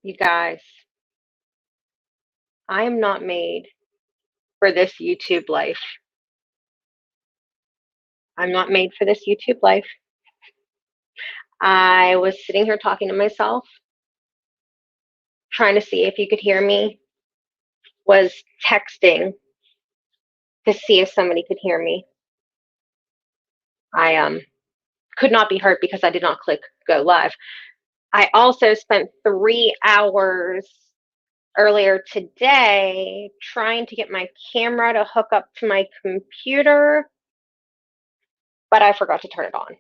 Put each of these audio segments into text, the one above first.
You guys, I am not made for this YouTube life. I'm not made for this YouTube life. I was sitting here talking to myself, trying to see if you could hear me, was texting to see if somebody could hear me. I could not be heard because I did not click go live. I also spent 3 hours earlier today trying to get my camera to hook up to my computer, but I forgot to turn it on.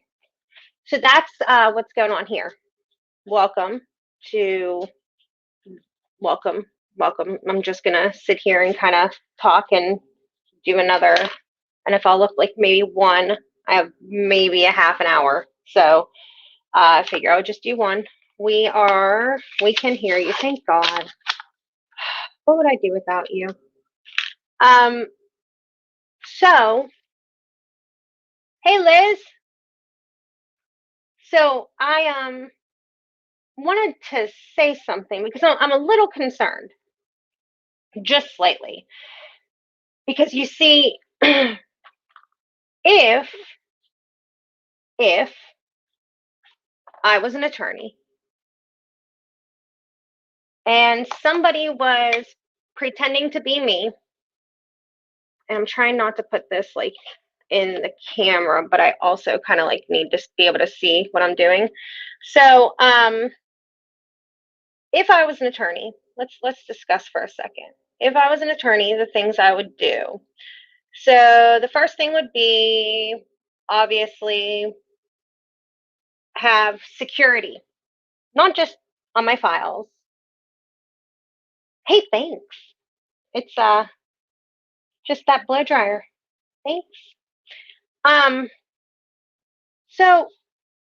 So that's what's going on here. Welcome to welcome, welcome. I'm just gonna sit here and kind of talk and do another. And if I'll look like maybe one, I have maybe a half an hour. So I figure I would just do one. We can hear you. Thank God. What would I do without you? Um, so, hey Liz. So I wanted to say something because I'm a little concerned, just slightly. Because you see, if if I was an attorney and somebody was pretending to be me, and I'm trying not to put this like in the camera, but I also kind of like need to be able to see what I'm doing. So, if I was an attorney, let's discuss for a second. If I was an attorney, the things I would do. So the first thing would be obviously have security, not just on my files. Hey, thanks. It's just that blow dryer. Thanks. Um, so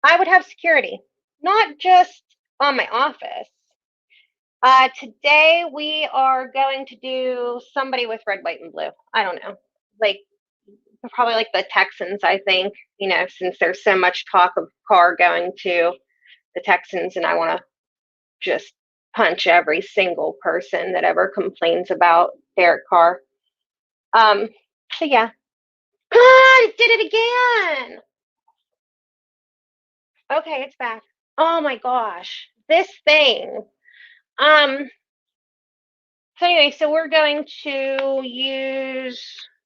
I would have security, not just on my office. Today we are going to do somebody with red, white, and blue. I don't know. Like probably like the Texans, I think, since there's so much talk of Carr going to the Texans, and I want to just punch every single person that ever complains about Derek Carr. Um, so yeah. I did it again. Okay, it's back. Oh my gosh. This thing. Um, so anyway, so we're going to use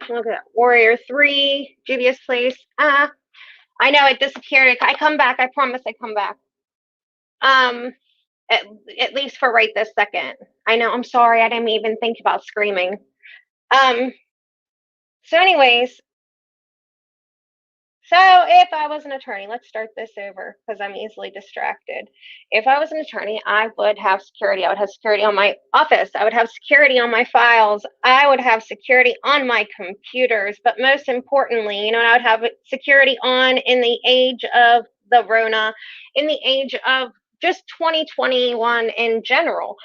look at Warrior 3, Juvia's Place. I know it disappeared. I come back. I promise I come back. Um, at, at least for right this second. I know, I'm sorry, I didn't even think about screaming. Um, so anyways, so if I was an attorney, let's start this over because I'm easily distracted. If I was an attorney, I would have security. I would have security on my office. I would have security on my files. I would have security on my computers. But most importantly, I would have security on in the age of the Rona, in the age of just 2021 in general.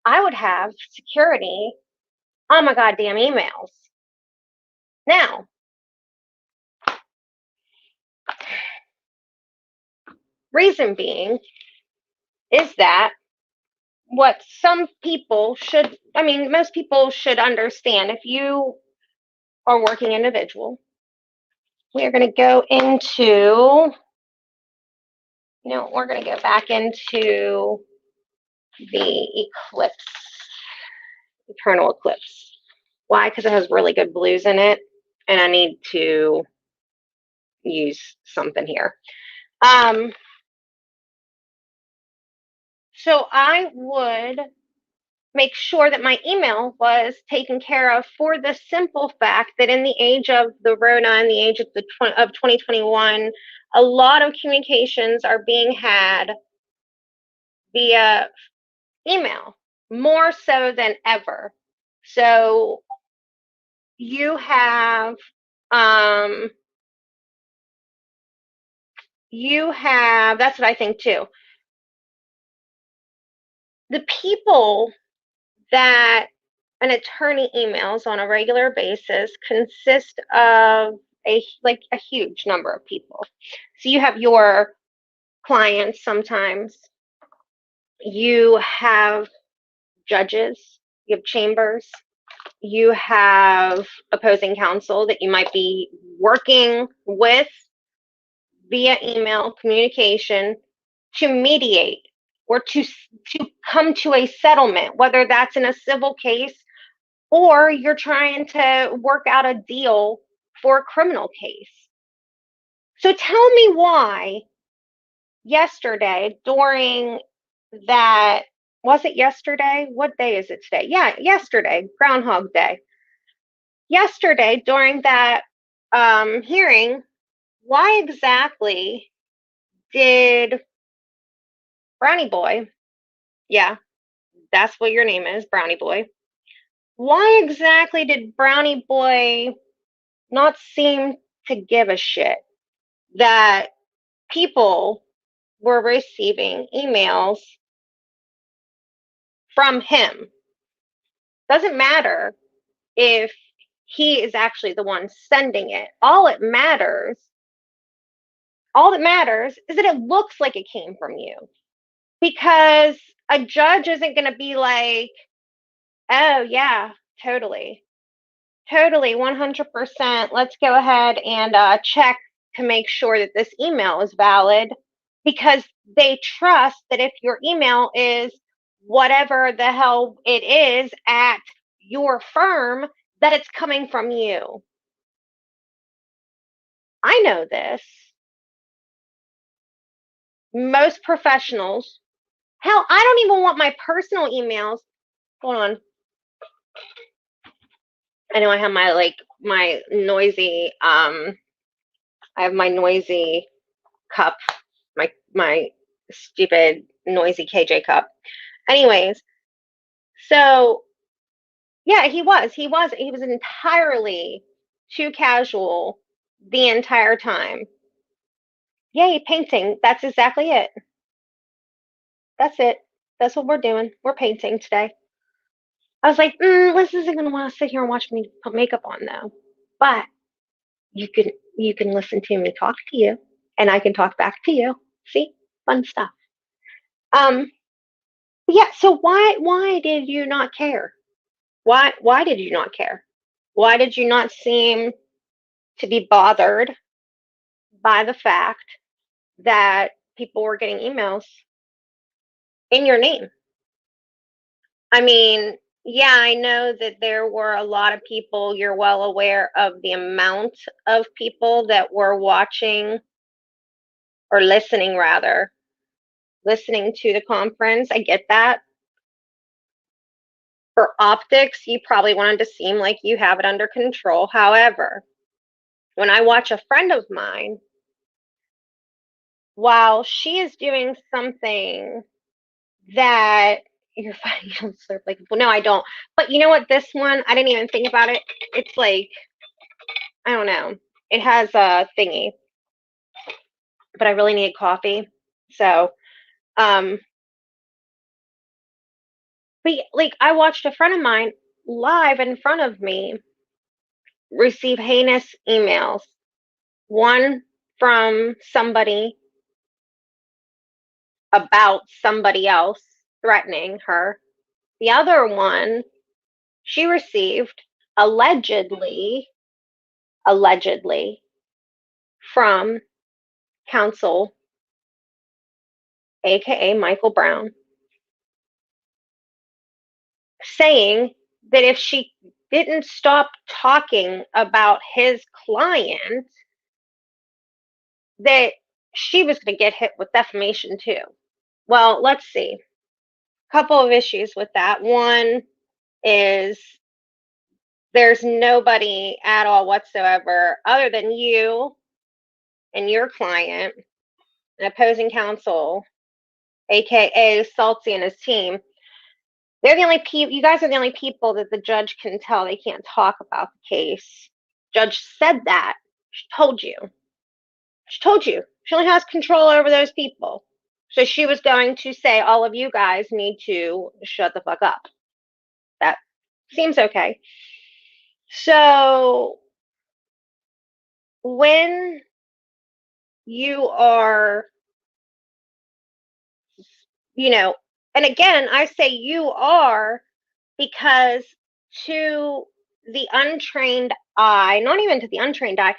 I would have security on my goddamn emails. Now, reason being is that what some people should, I mean, most people should understand if you are a working individual, we are going to go into, we're going to go back into the eclipse, eternal eclipse. Why? Because it has really good blues in it, and I need to use something here. So I would make sure that my email was taken care of for the simple fact that in the age of the Rona and the age of 2021, a lot of communications are being had via email more so than ever. So you have um, that's what I think too. The people that an attorney emails on a regular basis consist of a huge number of people. So you have your clients sometimes, You have judges, you have chambers, you have opposing counsel that you might be working with via email communication to mediate or to come to a settlement, whether that's in a civil case or you're trying to work out a deal for a criminal case. So tell me why yesterday during that, was it yesterday? What day is it today? Yeah, yesterday, Groundhog Day. Yesterday during that hearing, why exactly did Brownie Boy, yeah, that's what your name is, Brownie Boy, why exactly did Brownie Boy not seem to give a shit that people were receiving emails from him? Doesn't matter if he is actually the one sending it. All that matters is that it looks like it came from you. Because a judge isn't going to be like, oh, yeah, totally. Totally, 100%. Let's go ahead and check to make sure that this email is valid because they trust that if your email is whatever the hell it is at your firm, that it's coming from you. I know this. Most professionals, hell, I don't even want my personal emails. Hold on. I know I have my noisy I have my noisy cup, my stupid noisy KJ cup. Anyways, so yeah, he was entirely too casual the entire time. Yay, painting. That's exactly it. That's it. That's what we're doing. We're painting today. I was like, Liz isn't gonna want to sit here and watch me put makeup on though. But you can listen to me talk to you, and I can talk back to you. See, fun stuff. Um, yeah. So why did you not care? Why did you not care? Why did you not seem to be bothered by the fact that people were getting emails in your name? I mean, yeah, I know that there were a lot of people. You're well aware of the amount of people that were watching or listening, rather, listening to the conference. I get that. For optics, you probably wanted to seem like you have it under control. However, when I watch a friend of mine, while she is doing something that you're finding on Slurp, like, well, no, I don't. But you know what? This one, I didn't even think about it. It's like, I don't know. It has a thingy, but I really need coffee. So, um, but like, I watched a friend of mine live in front of me receive heinous emails. One from somebody about somebody else threatening her. The other one she received allegedly from counsel, aka Michael Brown, saying that if she didn't stop talking about his client, that she was going to get hit with defamation too. Well, let's see. A couple of issues with that. One is there's nobody at all whatsoever other than you and your client, an opposing counsel, aka Salty and his team. They're the only people. You guys are the only people that the judge can tell they can't talk about the case. Judge said that. She told you. She told you. She only has control over those people. So she was going to say, all of you guys need to shut the fuck up. That seems okay. So when you are, you know, And again, I say you are because to the untrained eye, not even to the untrained eye,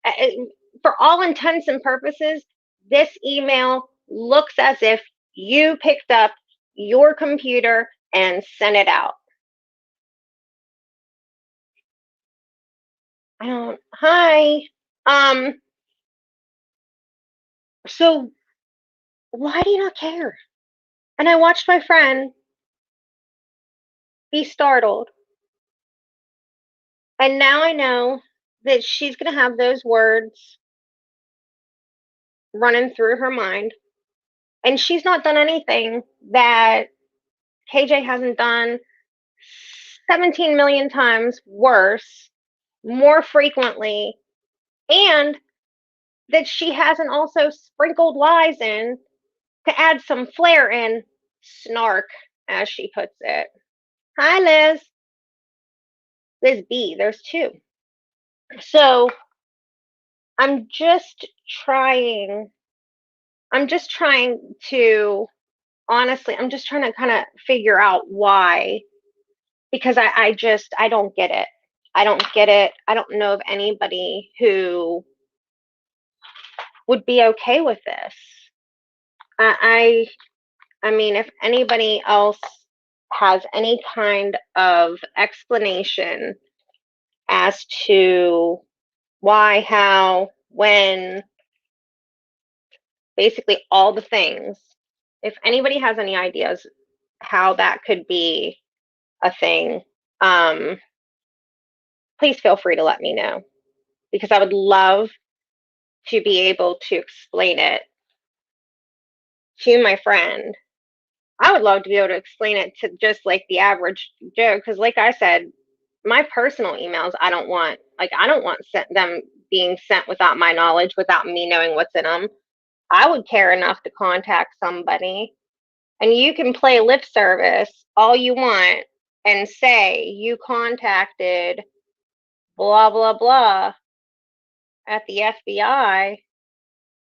uh, for all intents and purposes, this email looks as if you picked up your computer and sent it out. I don't, hi. Um, so why do you not care? And I watched my friend be startled. And now I know that she's going to have those words running through her mind. And she's not done anything that KJ hasn't done 17 million times worse, more frequently, and that she hasn't also sprinkled lies in to add some flair in snark, as she puts it. Hi, Liz. Liz B. There's two. So I'm just trying. I'm just trying to honestly. I'm just trying to kind of figure out why, because I don't get it. I don't get it. I don't know of anybody who would be okay with this. I I mean, if anybody else has any kind of explanation as to why, how, when, basically all the things, if anybody has any ideas how that could be a thing, um, please feel free to let me know because I would love to be able to explain it to my friend. I would love to be able to explain it to just like the average Joe because, like I said, my personal emails, I don't want them being sent without my knowledge, without me knowing what's in them. I would care enough to contact somebody. And you can play lip service all you want and say you contacted blah, blah, blah at the FBI.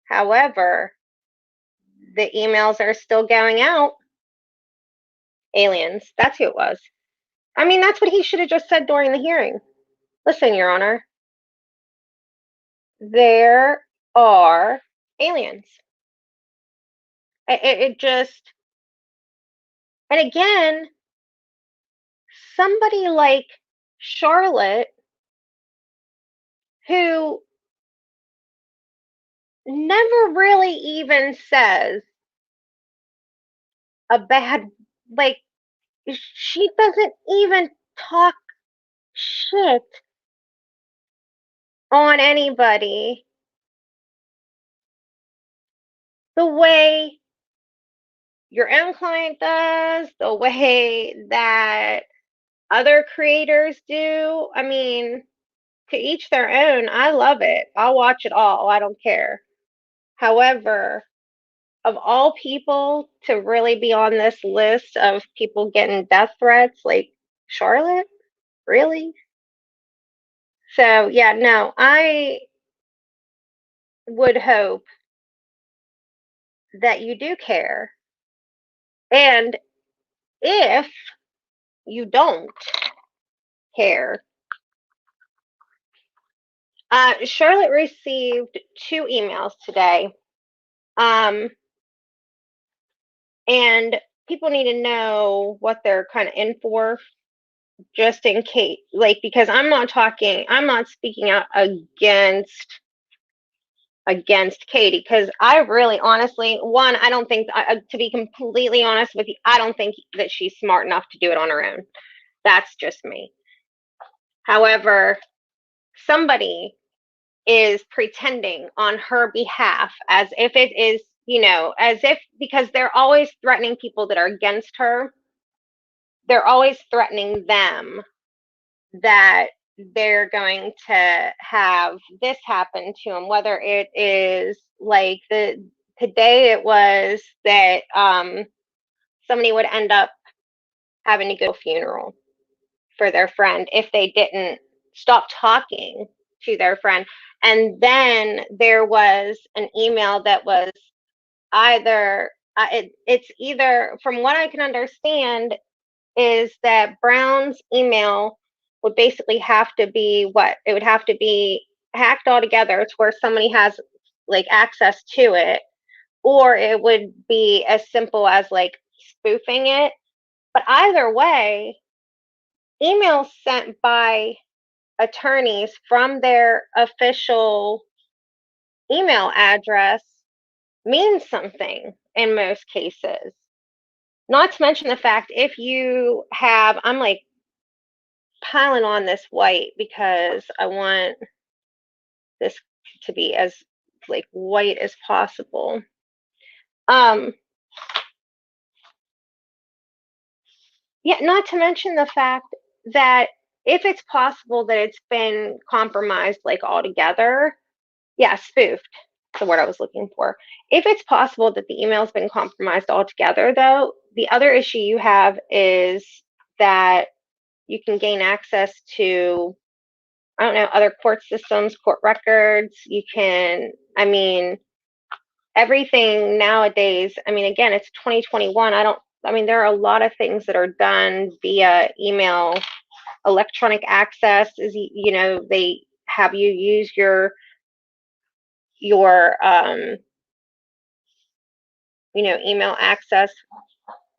However, the emails are still going out. Aliens. That's who it was. I mean, that's what he should have just said during the hearing. Listen, Your Honor, there are aliens. It just, and again, somebody like Charlotte, who never really even says a bad, like, she doesn't even talk shit on anybody the way your own client does, the way that other creators do. I mean, to each their own. I love it. I'll watch it all. I don't care. However, of all people to really be on this list of people getting death threats, like Charlotte, really? So, yeah, no, I would hope that you do care. And if you don't care, Charlotte received two emails today. Um, and people need to know what they're kind of in for, just in case, like, because I'm not speaking out against Katie, because I really honestly, one, I don't think, to be completely honest with you, I don't think that she's smart enough to do it on her own. That's just me. However, somebody is pretending on her behalf as if it is, as if, because they're always threatening people that are against her, they're always threatening them that they're going to have this happen to them, whether it is like today it was that somebody would end up having to go to a funeral for their friend if they didn't stop talking to their friend. And then there was an email that was either It's either, from what I can understand, is that Brown's email would basically have to be what? It would have to be hacked altogether to where somebody has like access to it, or it would be as simple as like spoofing it. But either way, emails sent by attorneys from their official email address means something in most cases. Not to mention the fact, if you have, I'm like piling on this white because I want this to be as like white as possible. Um, yeah, not to mention the fact that if it's possible that it's been compromised like altogether, yeah, spoofed, the word I was looking for. If it's possible that the email's been compromised altogether, though, the other issue you have is that you can gain access to, I don't know, other court systems, court records. You can, I mean, everything nowadays, I mean, again, it's 2021. I mean, there are a lot of things that are done via email. Electronic access is, they have you use your email access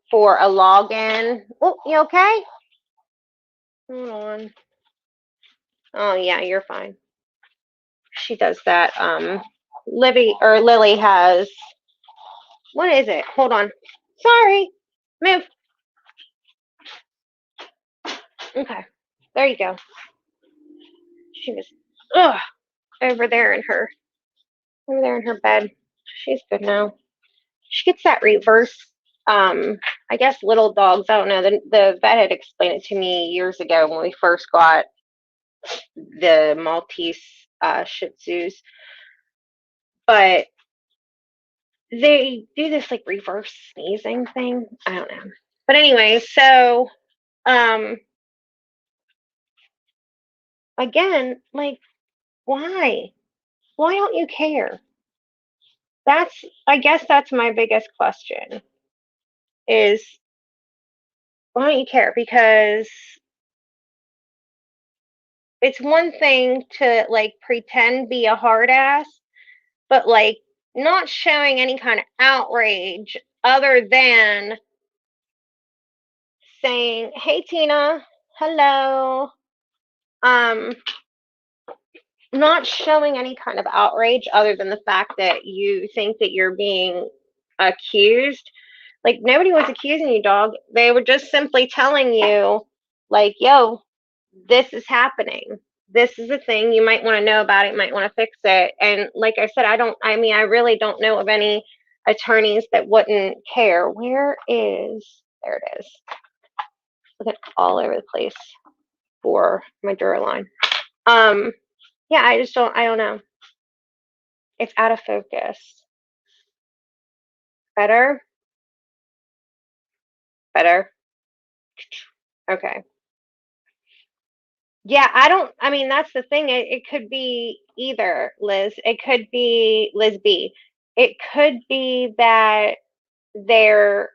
for a login. Oh, you okay? Hold on. Oh yeah, you're fine. She does that. Lily has, what is it? Hold on. Sorry. Move. Okay. There you go. She was ugh, over there in her bed. She's good now. She gets that reverse, I guess little dogs, I don't know. The vet had explained it to me years ago when we first got the Maltese Shih Tzus. But they do this like reverse sneezing thing. I don't know. But anyway, so um again, like, why? Why don't you care? I guess that's my biggest question is, why don't you care? Because it's one thing to like pretend be a hard ass, but like not showing any kind of outrage other than saying, "Hey Tina, hello." Um Not showing any kind of outrage other than the fact that you think that you're being accused. Like, nobody was accusing you, dog. They were just simply telling you, like, yo, this is happening. This is a thing. You might want to know about it, might want to fix it. And like I said, I really don't know of any attorneys that wouldn't care. There it is. Look at all over the place for my Duraline. Um, yeah, I don't know. It's out of focus. Better? Better? Okay. Yeah, I mean, that's the thing. It could be either, Liz. It could be Liz B. It could be that they're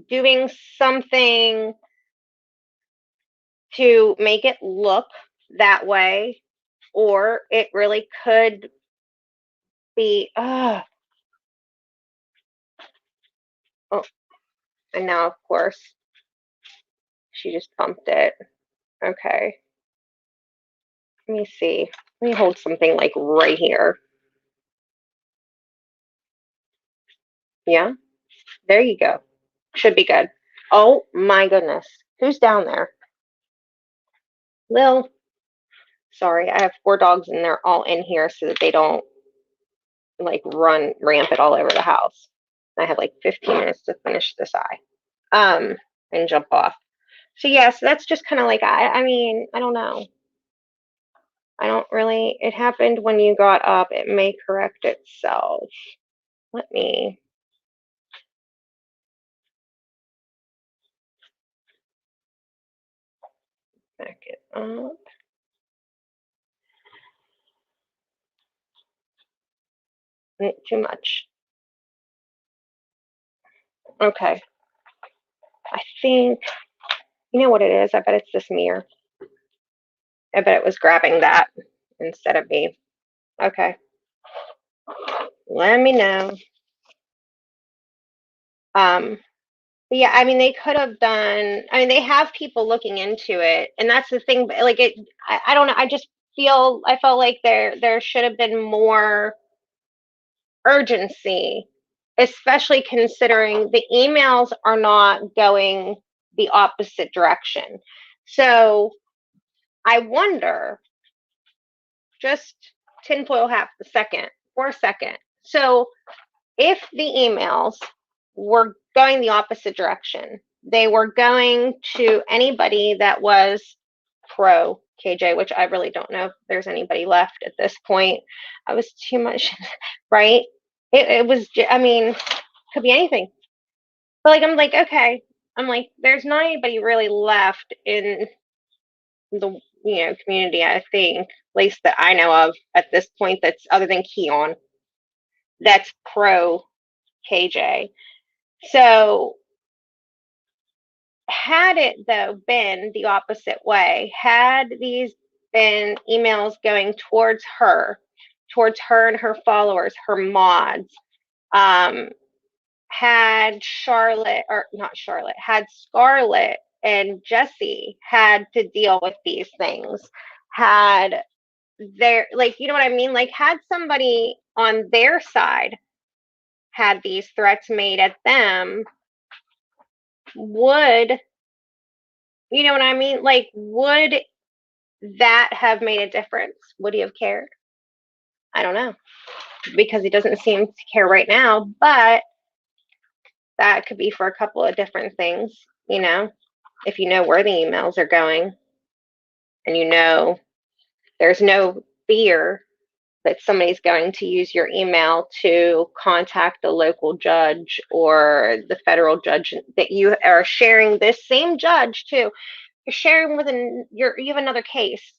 doing something to make it look that way, or it really could be, oh, and now, of course, she just bumped it. Okay. Let me see. Let me hold something like right here. Yeah, there you go. Should be good. Oh my goodness. Who's down there? Lil. Sorry, I have 4 dogs and they're all in here so that they don't like run rampant all over the house. I have like 15 minutes to finish this eye. And jump off. So yeah, so that's just kind of like, I mean, I don't know. I don't really, it happened when you got up. It may correct itself. Let me back it up. Too much. Okay. I think, you know what it is? I bet it's this mirror. I bet it was grabbing that instead of me. Okay. Let me know. Um, but yeah, I mean, they could have done, I mean, they have people looking into it. And that's the thing. Like, I don't know. I felt like there should have been more urgency, especially considering the emails are not going the opposite direction. So I wonder, just tinfoil hat the second for a second. So if the emails were going the opposite direction, they were going to anybody that was pro KJ, which I really don't know if there's anybody left at this point. I was too much, right? It was, I mean, could be anything. But like, I'm like, okay. I'm like, there's not anybody really left in the community. I think, at least that I know of at this point, that's other than Keon, that's pro KJ. So had it though been the opposite way, had these been emails going towards her and her followers, her mods, um, had Charlotte, or not Charlotte, had Scarlett and Jesse had to deal with these things, had their, like, you know what I mean? Like, had somebody on their side had these threats made at them, would, you know what I mean? Like, would that have made a difference? Would he have cared? I don't know, because he doesn't seem to care right now, but that could be for a couple of different things, you know, if you know where the emails are going and you know there's no fear that somebody's going to use your email to contact the local judge or the federal judge that you are sharing, this same judge too. You're sharing with you have another case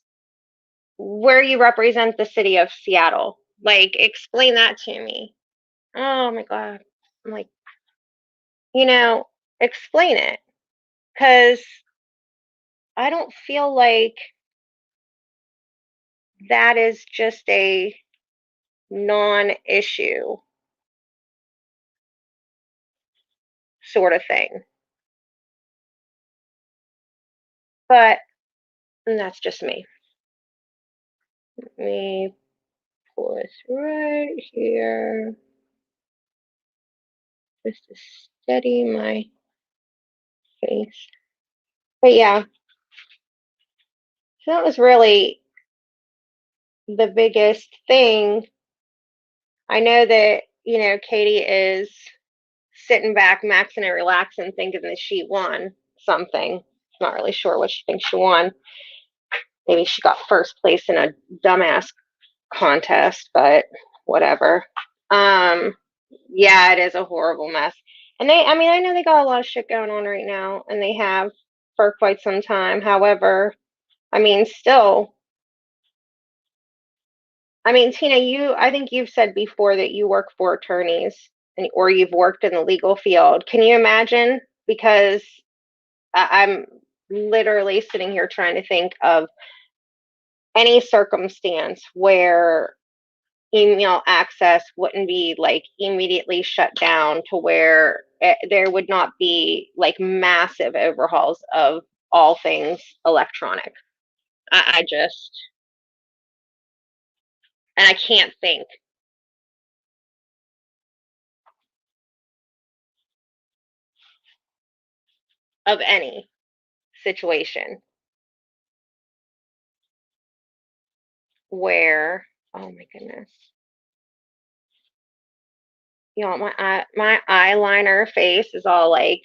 where you represent the city of Seattle. Like, explain that to me. Oh my God. I'm like, you know, explain it. Because I don't feel like that is just a non issue sort of thing. But that's just me. Let me pull this right here just to steady my face. But yeah, so that was really the biggest thing. I know that, Katie is sitting back, maxing and relaxing, thinking that she won something. Not really sure what she thinks she won. Maybe she got first place in a dumbass contest, but whatever. Um, yeah, it is a horrible mess. And I mean, I know they got a lot of shit going on right now, and they have for quite some time. However, I mean, still, I mean, Tina, I think you've said before that you work for attorneys, or you've worked in the legal field. Can you imagine? Because I'm literally sitting here trying to think of any circumstance where email access wouldn't be like immediately shut down, to where there would not be like massive overhauls of all things electronic. I just, and I can't think of any situation where, oh my goodness, my eyeliner face is all like,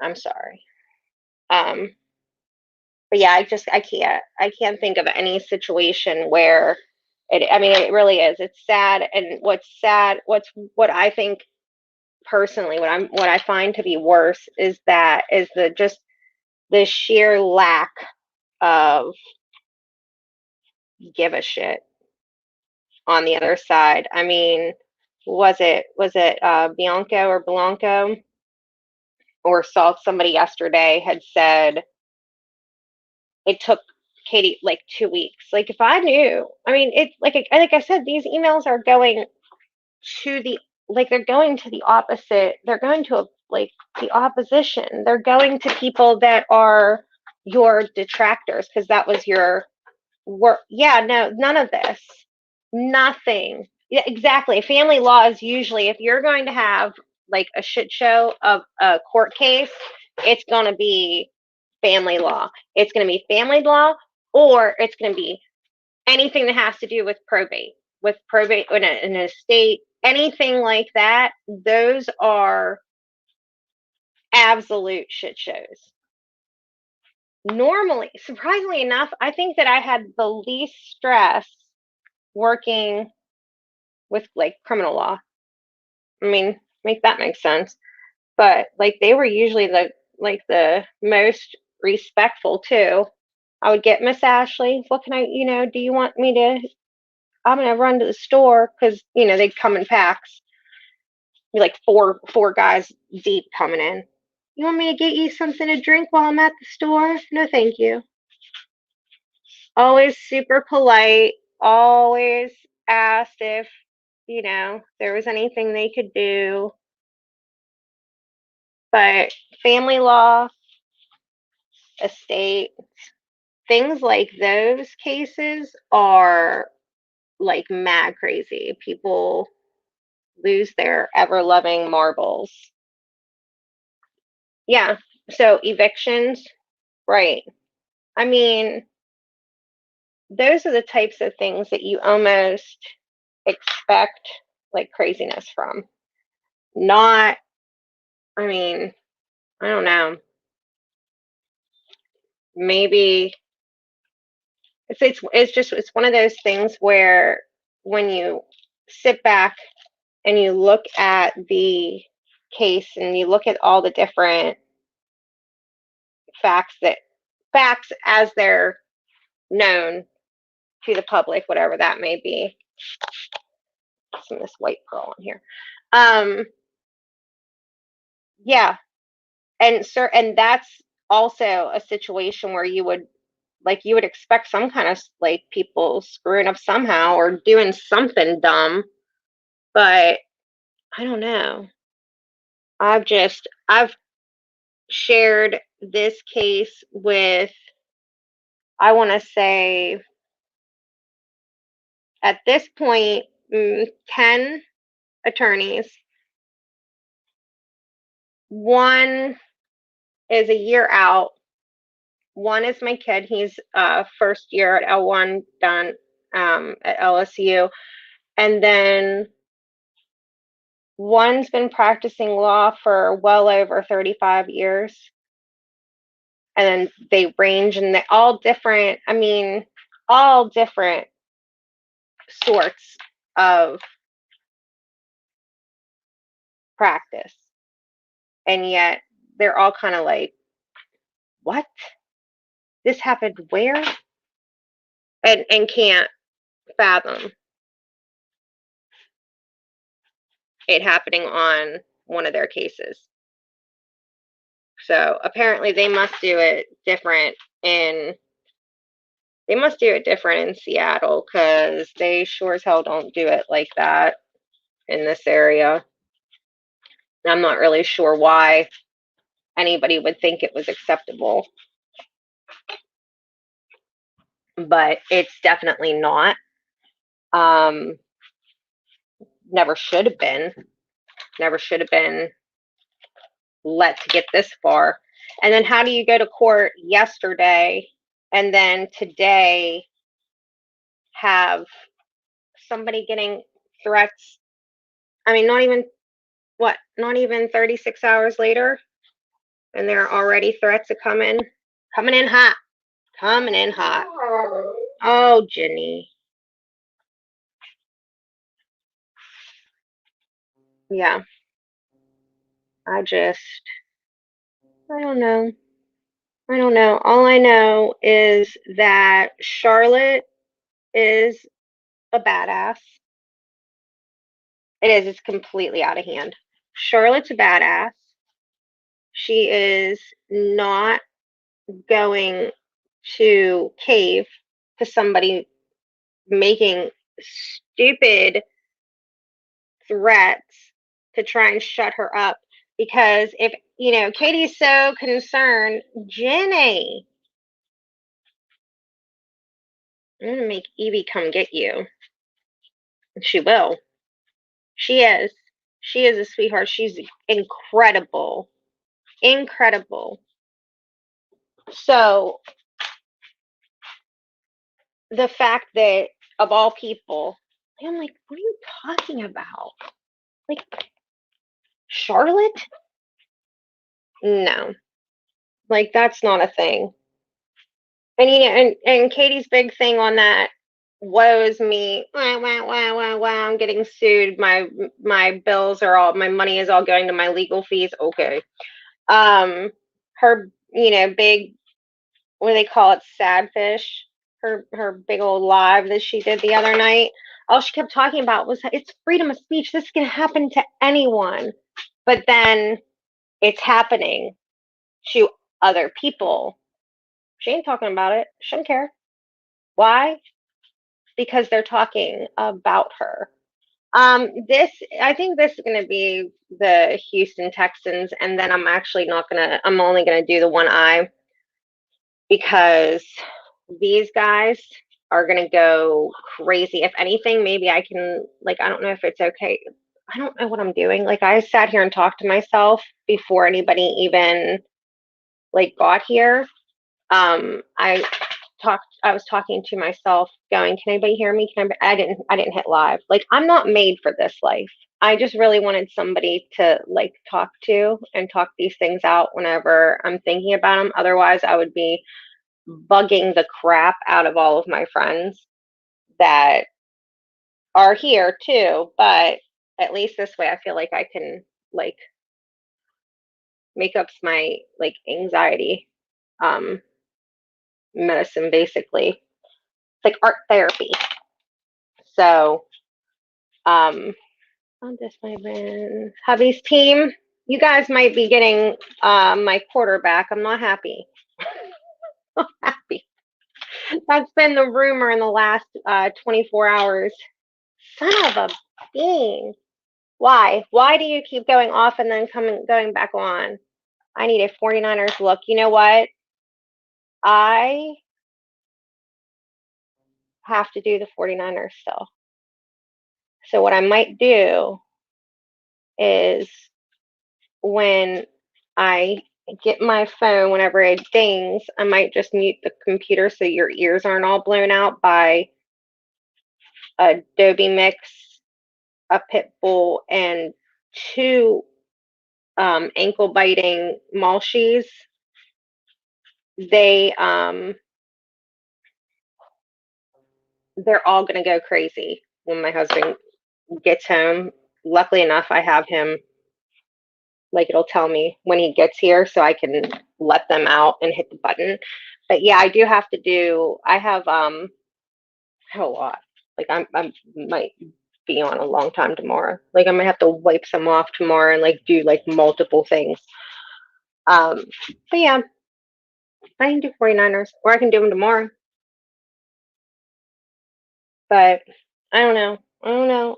I'm sorry. Um, but yeah, I can't think of any situation where I mean, it really is. It's sad. And what's sad, what I think personally, what I find to be worse is the just the sheer lack of give a shit on the other side. I mean, was it Bianco or Blanco, or saw somebody yesterday had said it took Katie like 2 weeks. Like if I knew, I mean, it's like I said, these emails are going to the they're going to the opposite. They're going to like the opposition. They're going to people that are your detractors because that was your work. Yeah, no, none of this. Nothing. Yeah, exactly. Family law is usually if you're going to have like a shit show of a court case, it's going to be family law. It's going to be family law, or it's going to be anything that has to do with probate in an estate, anything like that. Those are absolute shit shows. Normally, surprisingly enough, I think that I had the least stress working with like criminal law. I mean, make that make sense. But like they were usually the most respectful too. I would get Miss Ashley. What can do you want me to? I'm gonna run to the store because they'd come in packs. Be like four guys deep coming in. You want me to get you something to drink while I'm at the store? No, thank you. Always super polite. Always asked if there was anything they could do. But family law, estate, things like those cases are like mad crazy. People lose their ever loving marbles. Yeah. So evictions, right. I mean, those are the types of things that you almost expect like craziness from. Not, I mean, I don't know. Maybe it's one of those things where when you sit back and you look at the case and you look at all the different facts that facts as they're known to the public, whatever that may be. Some of this white pearl on here. Um, yeah, and that's also a situation where you would expect some kind of like people screwing up somehow or doing something dumb, but I don't know. I've shared this case with, I want to say at this point, 10 attorneys. One is a year out. One is my kid. He's first year at L1 done at LSU. And then one's been practicing law for well over 35 years. And then they range and they all different, I mean, all different sorts of practice. And yet they're all kind of like, what? This happened where? And can't fathom it happening on one of their cases. So apparently in they must do it different in Seattle because they sure as hell don't do it like that in this area. I'm not really sure why anybody would think it was acceptable, but it's definitely not. Um, never should have been. Never should have been let to get this far. And then how do you go to court yesterday and then today have somebody getting threats? I mean, not even 36 hours later, and there are already threats of coming in hot, coming in hot. Oh, Jenny. Yeah, I I don't know. I don't know. All I know is that Charlotte is a badass, It is. It's completely out of hand. Charlotte's a badass. She is not going to cave to somebody making stupid threats to try and shut her up. Because if, Katie's so concerned, Jenny, I'm going to make Evie come get you. She will. She is. She is a sweetheart. She's incredible. Incredible. So the fact that, of all people, I'm like, what are you talking about? Like, Charlotte? No. Like, that's not a thing. And and Katie's big thing on that, woe is me. Wah, wah, wah, wah, wah, I'm getting sued. My bills are all, my money is all going to my legal fees. Okay. Her, big, what do they call it, sad fish, her big old live that she did the other night, all she kept talking about was, it's freedom of speech, this can happen to anyone. But then it's happening to other people. She ain't talking about it. She don't care. Why? Because they're talking about her. This, I think this is going to be the Houston Texans, and then I'm only going to do the one eye, because these guys are going to go crazy. If anything, maybe I can, like, I don't know if it's okay. I don't know what I'm doing. Like, I sat here and talked to myself before anybody even, like, got here. I I was talking to myself going, can anybody hear me? I didn't hit live. Like, I'm not made for this life. I just really wanted somebody to, like, talk to and talk these things out whenever I'm thinking about them. Otherwise, I would be bugging the crap out of all of my friends that are here too. But at least this way, I feel like I can, like, make up my, like, anxiety um medicine, basically. It's like art therapy. So on this, my friends, hubby's team, you guys might be getting my quarterback. I'm not happy. Not happy. That's been the rumor in the last 24 hours. Son of a bean. Why? Why do you keep going off and then going back on? I need a 49ers look. You know what? I have to do the 49ers still. So what I might do is, when I get my phone, whenever it dings, I might just mute the computer so your ears aren't all blown out by Adobe Mix, a pit bull, and two ankle biting Malshis. They they're all gonna go crazy when my husband gets home. Luckily enough, I have him, like, it'll tell me when he gets here so I can let them out and hit the button. But yeah, I do have to do, I have a lot. Like, I might be on a long time tomorrow. Like, I might have to wipe some off tomorrow and, like, do, like, multiple things. But yeah, I can do 49ers, or I can do them tomorrow. But I don't know. I don't know.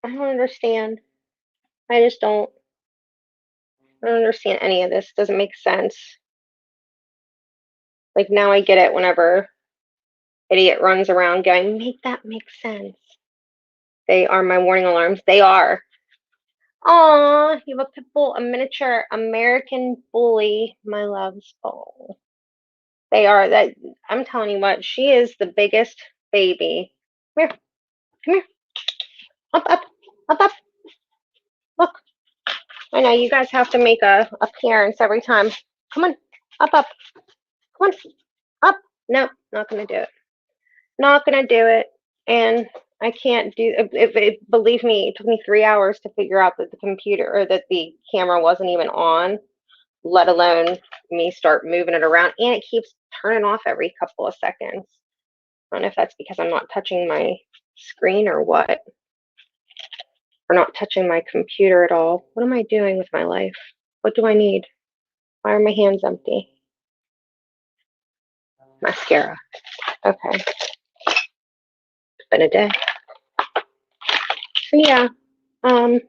I don't understand. I just don't. I don't understand any of this. It doesn't make sense. Like, now I get it whenever idiot runs around going, make that make sense. They are my warning alarms. They are. Aw, you have a pit bull, a miniature American bully, my love's bowl. They are that. I'm telling you what, she is the biggest baby. Come here, come here, up, up, up, up. Look, I know you guys have to make a appearance every time. Come on, up, up, come on, up. No, not gonna do it. Not gonna do it. And I can't do it. Believe me, it took me 3 hours to figure out that the computer, or that the camera wasn't even on, let alone me start moving it around. And it keeps turning off every couple of seconds. I don't know if that's because I'm not touching my screen or what. or not touching my computer at all. What am I doing with my life? What do I need? Why are my hands empty? Mascara. Okay. It's been a day. So yeah. Um,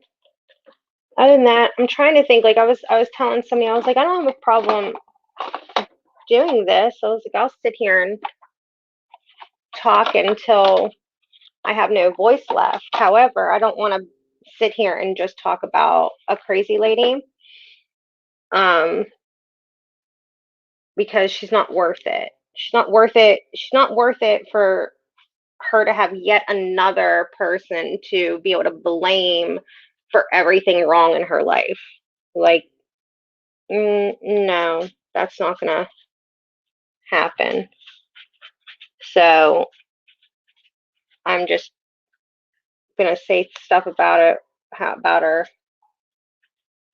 Other than that, I'm trying to think. Like I was telling somebody, I was like, I don't have a problem doing this. I was like, I'll sit here and talk until I have no voice left. However, I don't want to sit here and just talk about a crazy lady, um, because she's not worth it. She's not worth it. She's not worth it for her to have yet another person to be able to blame for everything wrong in her life. Like, no, that's not gonna happen. So I'm just gonna say stuff about it, about her,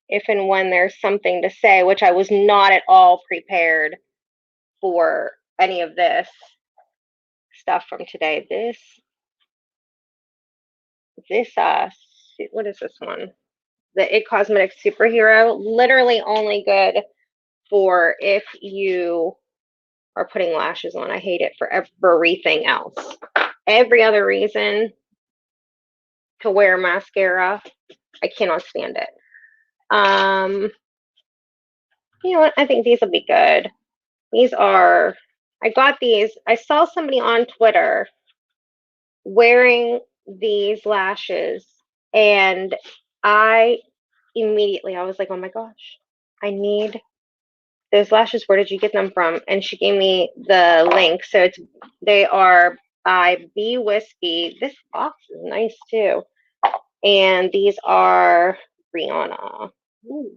if and when there's something to say, which I was not at all prepared for any of this stuff from today. This what is this one? The It Cosmetics Superhero, literally only good for if you are putting lashes on. I hate it for everything else. Every other reason to wear mascara, I cannot stand it. You know what? I think these will be good. These are, I got these. I saw somebody on Twitter wearing these lashes, and I I was like, oh my gosh, I need those lashes. Where did you get them from? And she gave me the link. So they are by B Whiskey. This box is nice too. And these are Rihanna. Ooh.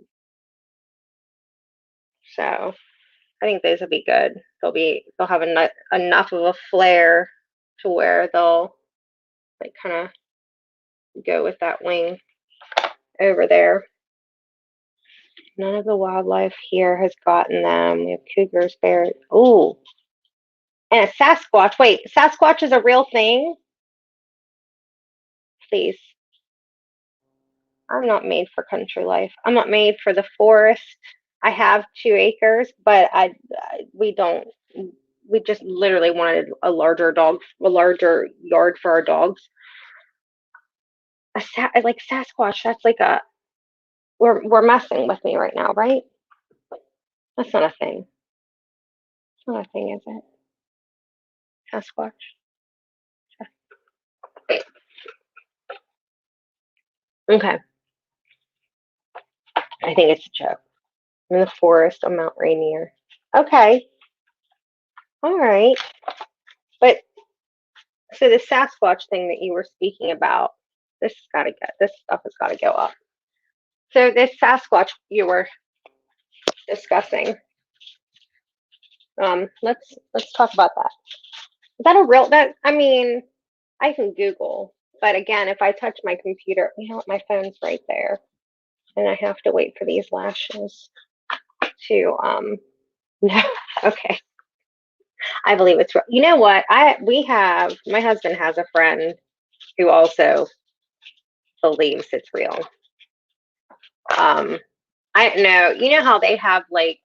So I think those will be good. They'll have enough of a flare to where they'll like kind of go with that wing over there. None of the wildlife here has gotten them. We have cougars, bears. Ooh, and a Sasquatch. Wait, Sasquatch is a real thing? Please. I'm not made for country life. I'm not made for the forest. I have 2 acres, but we don't. We just literally wanted a larger yard for our dogs. Like Sasquatch. That's like a. We're messing with me right now, right? That's not a thing. It's not a thing, is it? Sasquatch. Okay. I think it's a joke. In the forest on Mount Rainier. Okay. All right. But so the Sasquatch thing that you were speaking about, this stuff has gotta go up. So this Sasquatch you were discussing, let's talk about that. Is that a real that I mean, I can Google, but again, if I touch my computer, you know what, my phone's right there. And I have to wait for these lashes to no, okay. I believe it's real. You know what? My husband has a friend who also believes it's real. Um, I don't know. You know how they'll have like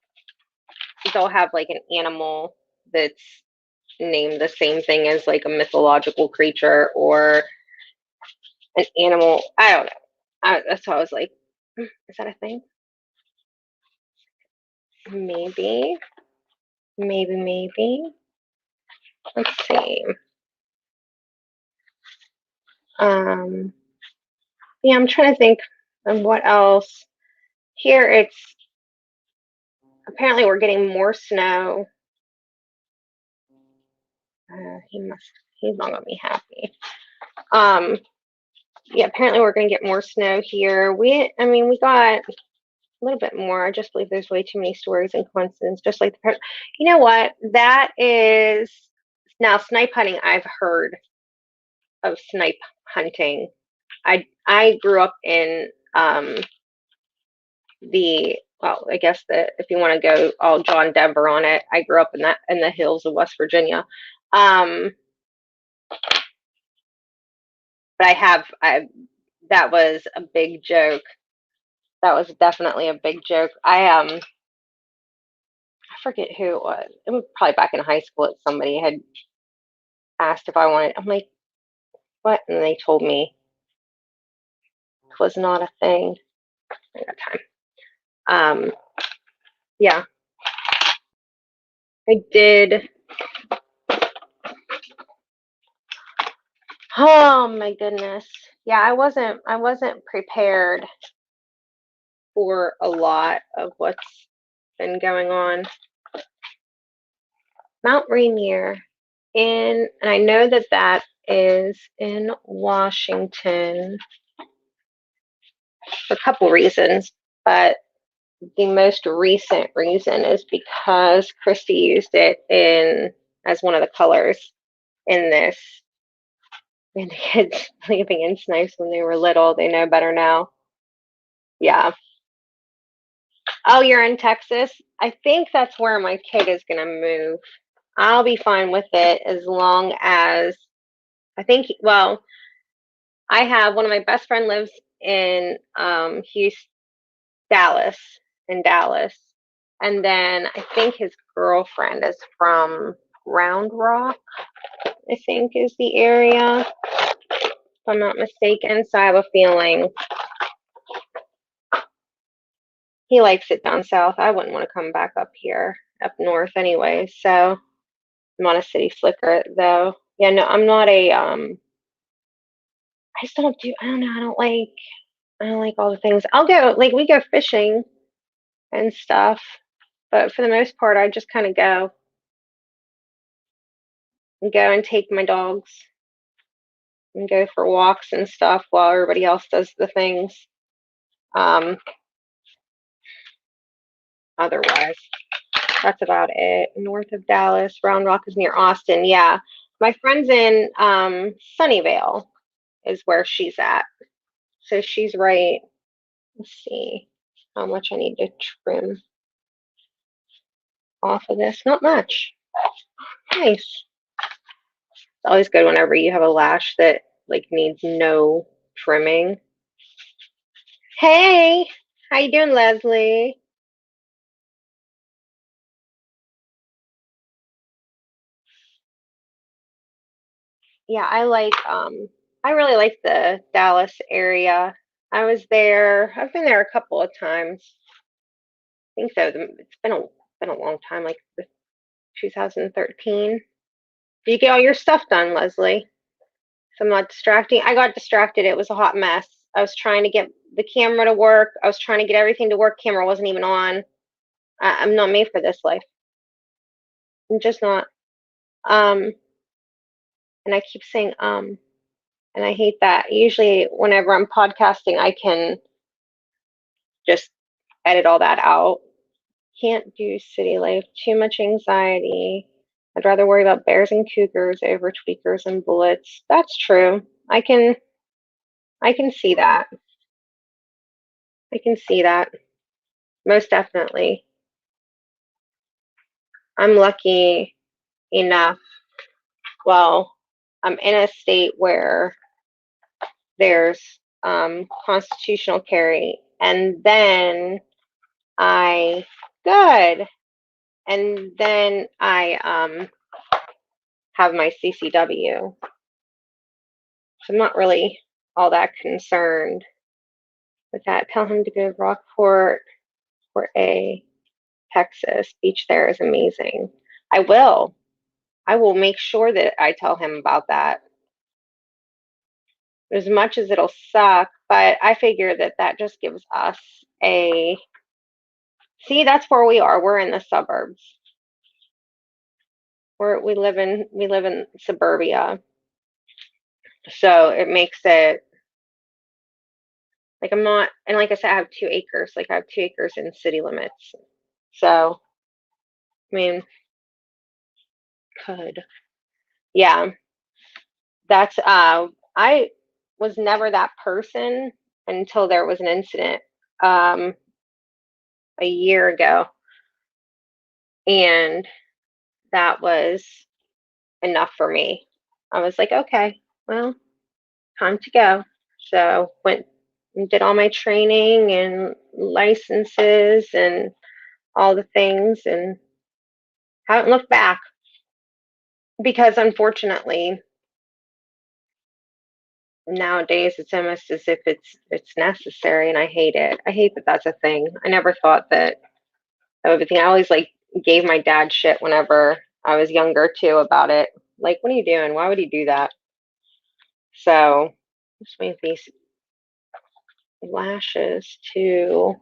an animal that's named the same thing as like a mythological creature or an animal. I don't know. That's why I was like, is that a thing? Maybe, maybe. Let's see. Um, yeah, I'm trying to think of what else. Here it's apparently we're getting more snow. He's not gonna be happy. Um, yeah, apparently we're gonna get more snow here. We got a little bit more. I just believe there's way too many stories and coincidences. Just like you know what? That is now snipe hunting. I've heard of snipe hunting. I grew up in I guess if you want to go all John Denver on it, I grew up in the hills of West Virginia. Um, but I've that was a big joke. That was definitely a big joke. I forget who it was. It was probably back in high school that somebody had asked if I wanted. I'm like, what? And they told me it was not a thing. I got time. Yeah, I did. Oh my goodness. Yeah, I wasn't prepared for a lot of what's been going on. Mount Rainier and I know that that is in Washington for a couple reasons, but the most recent reason is because Christy used it in as one of the colors in this. And the kids leaving in snipes when they were little, they know better now. Yeah. Oh, you're in Texas? I think that's where my kid is gonna move. I'll be fine with it as long as I think, well, I have one of my best friend lives in Houston, Dallas, in Dallas. And then I think his girlfriend is from Round Rock, I think is the area, if I'm not mistaken. So I have a feeling he likes it down south. I wouldn't want to come back up here, up north anyway. So I'm not a city slicker though. Yeah, no, I'm not a I just don't do I don't know, I don't like all the things. I'll go like we go fishing and stuff, but for the most part I just kind of go and take my dogs and go for walks and stuff while everybody else does the things. Um, Otherwise, that's about it. North of Dallas, Round Rock is near Austin. Yeah, my friend's in Sunnyvale is where she's at. So she's right. Let's see how much I need to trim off of this. Not much. Nice. It's always good whenever you have a lash that like needs no trimming. Hey, how you doing, Leslie? Yeah, I really like the Dallas area. I've been there a couple of times. I think so. It's been a long time, like 2013. Did you get all your stuff done, Leslie? So I'm not distracting. I got distracted. It was a hot mess. I was trying to get the camera to work. I was trying to get everything to work. Camera wasn't even on. I'm not made for this life. I'm just not. Um, and I keep saying and I hate that. Usually, whenever I'm podcasting, I can just edit all that out. Can't do city life. Too much anxiety. I'd rather worry about bears and cougars over tweakers and bullets. That's true. I can see that. I can see that. Most definitely. I'm lucky enough. Well, I'm in a state where there's constitutional carry, and then I good, and then I have my CCW. So I'm not really all that concerned with that. Tell him to go to Rockport for a Texas. Beach there is amazing. I will. I will make sure that I tell him about that. As much as it'll suck, but I figure that that just gives us a see. That's where we are. We're in the suburbs. We live in suburbia, so it makes it like I'm not. And like I said, I have 2 acres. Like I have 2 acres in city limits. So I mean, could yeah. That's I was never that person until there was an incident um a year ago, and that was enough for me. I was like, okay, well, time to go. So went and did all my training and licenses and all the things and haven't looked back because unfortunately nowadays it's almost as if it's necessary and I hate it. I hate that that's a thing. I never thought that everything. I always like gave my dad shit whenever I was younger too about it. Like, what are you doing? Why would he do that? So just make these lashes to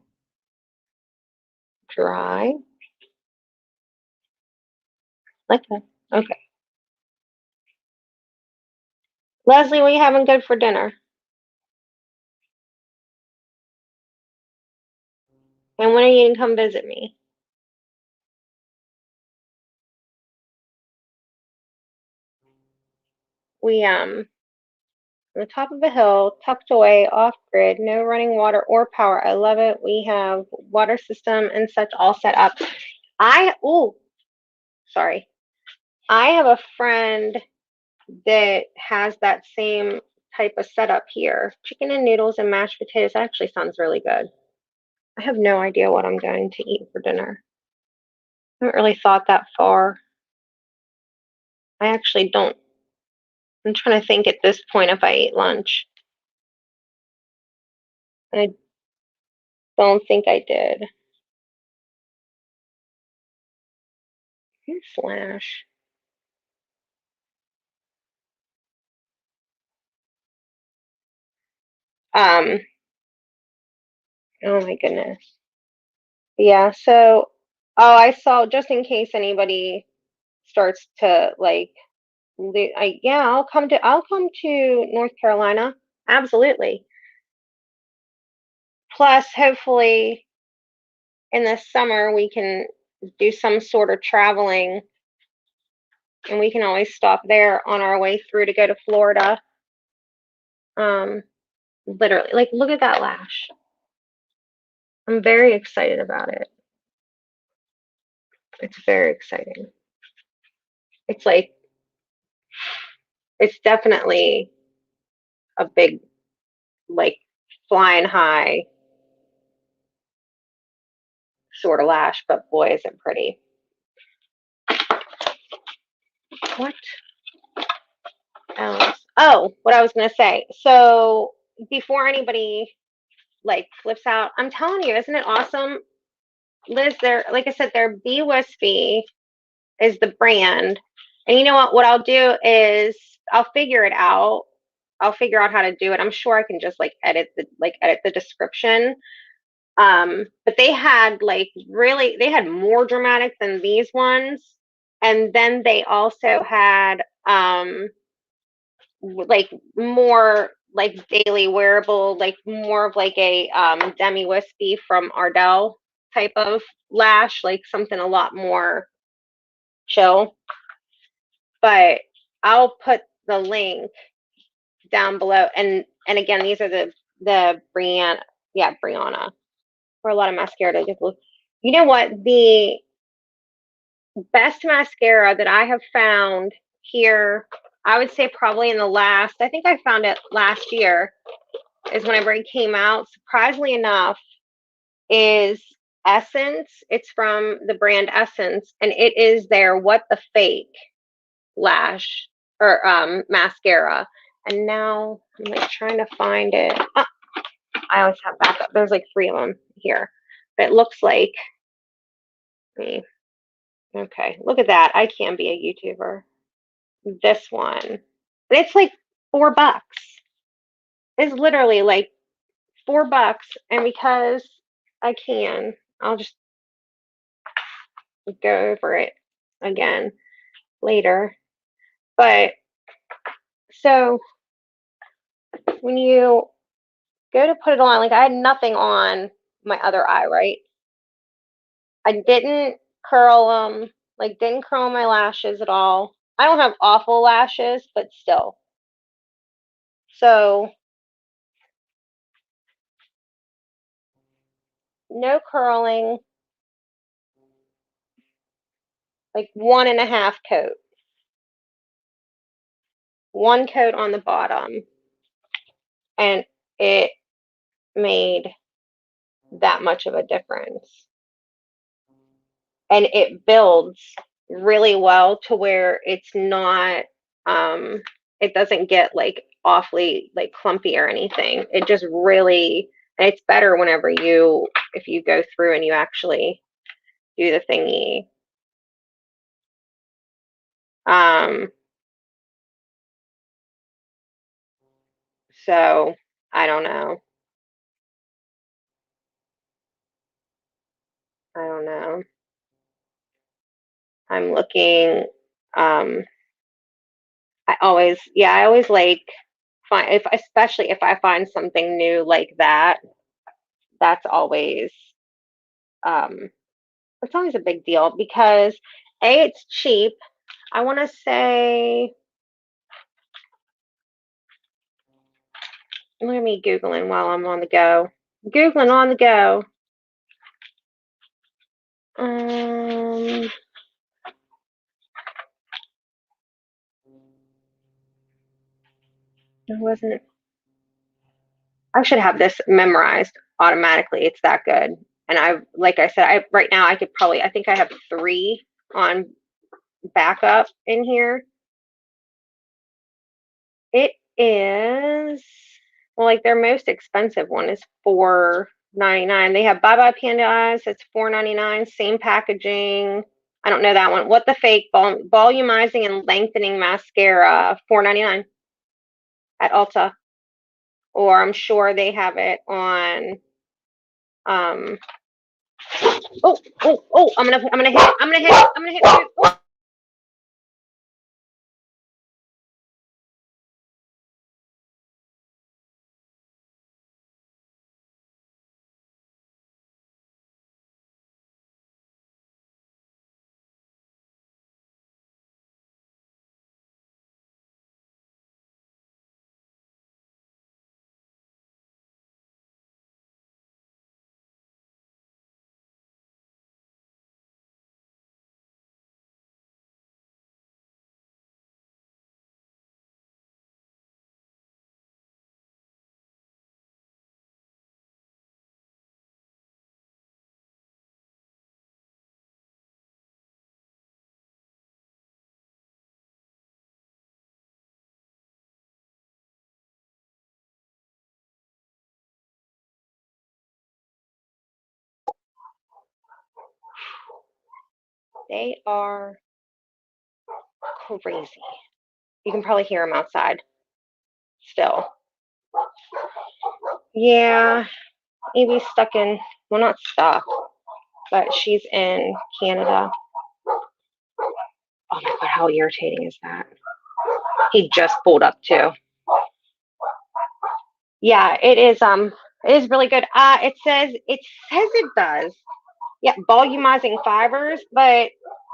dry. Like that. Okay. Leslie, what are you having good for dinner? And when are you gonna come visit me? We on the top of a hill, tucked away, off grid, no running water or power. I love it. We have water system and such all set up. Sorry. I have a friend that has that same type of setup here. Chicken and noodles and mashed potatoes. That actually sounds really good. I have no idea what I'm going to eat for dinner. I haven't really thought that far. I actually don't. I'm trying to think at this point if I ate lunch. I don't think I did. Slash. Um, oh my goodness. Yeah, so I saw just in case anybody starts to like yeah, I'll come to North Carolina. Absolutely. Plus, hopefully in the summer we can do some sort of traveling and we can always stop there on our way through to go to Florida. Um, literally, like look at that lash. I'm very excited about it. It's very exciting. It's like it's definitely a big like flying high sort of lash, but boy is it pretty. What else? Oh, what I was gonna say. So before anybody like flips out, I'm telling you, isn't it awesome? Liz, they're like I said, their Be Wispy is the brand. And you know what? What I'll do is I'll figure it out. I'll figure out how to do it. I'm sure I can just like edit the description. But they had like really they had more dramatic than these ones. And then they also had like more like daily wearable, like more of like a demi wispy from Ardell type of lash, like something a lot more chill. But I'll put the link down below. And again, these are the Brianna, yeah, Brianna, for a lot of mascara to get. You know what? The best mascara that I have found here, I would say probably in the last, I think I found it last year, is whenever it came out. Surprisingly enough, is Essence. It's from the brand Essence, and it is their What the Fake lash or mascara. And now I'm like trying to find it. Oh, I always have backup. There's like 3 of them here. But it looks like me. Okay, look at that. I can be a YouTuber. This one. It's like $4. It's literally like $4. And because I can, I'll just go over it again later. But so when you go to put it on, like I had nothing on my other eye, right? I didn't curl them, like didn't curl my lashes at all. I don't have awful lashes, but still. So no curling, like 1.5 coat. 1 coat on the bottom. And it made that much of a difference. And it builds really well to where it's not it doesn't get like awfully like clumpy or anything. It just really, and it's better whenever you, if you go through and you actually do the thingy. Um so I don't know. I don't know. I'm looking I always like find, if especially if I find something new like that, that's always um it's always a big deal because A, it's cheap. I want to say, look at me Googling while I'm on the go. Googling on the go. Um, it wasn't, I should have this memorized automatically. It's that good. And I, like I said, I right now I could probably, I think I have three on backup in here. It is, well, like their most expensive one is 4.99. They have Bye Bye Panda Eyes. It's 4.99. Same packaging. I don't know that one. What the Fake volumizing and lengthening mascara, 4.99 at Ulta. Or I'm sure they have it on. Um. Oh! I'm gonna hit it. I'm gonna hit it. I'm gonna hit it. Oh. They are crazy. You can probably hear them outside still. Yeah, Evie's stuck in. Well, not stuck, but she's in Canada. Oh my god, how irritating is that? He just pulled up too. Yeah, it is. It is really good. It says it does. Yeah, volumizing fibers, but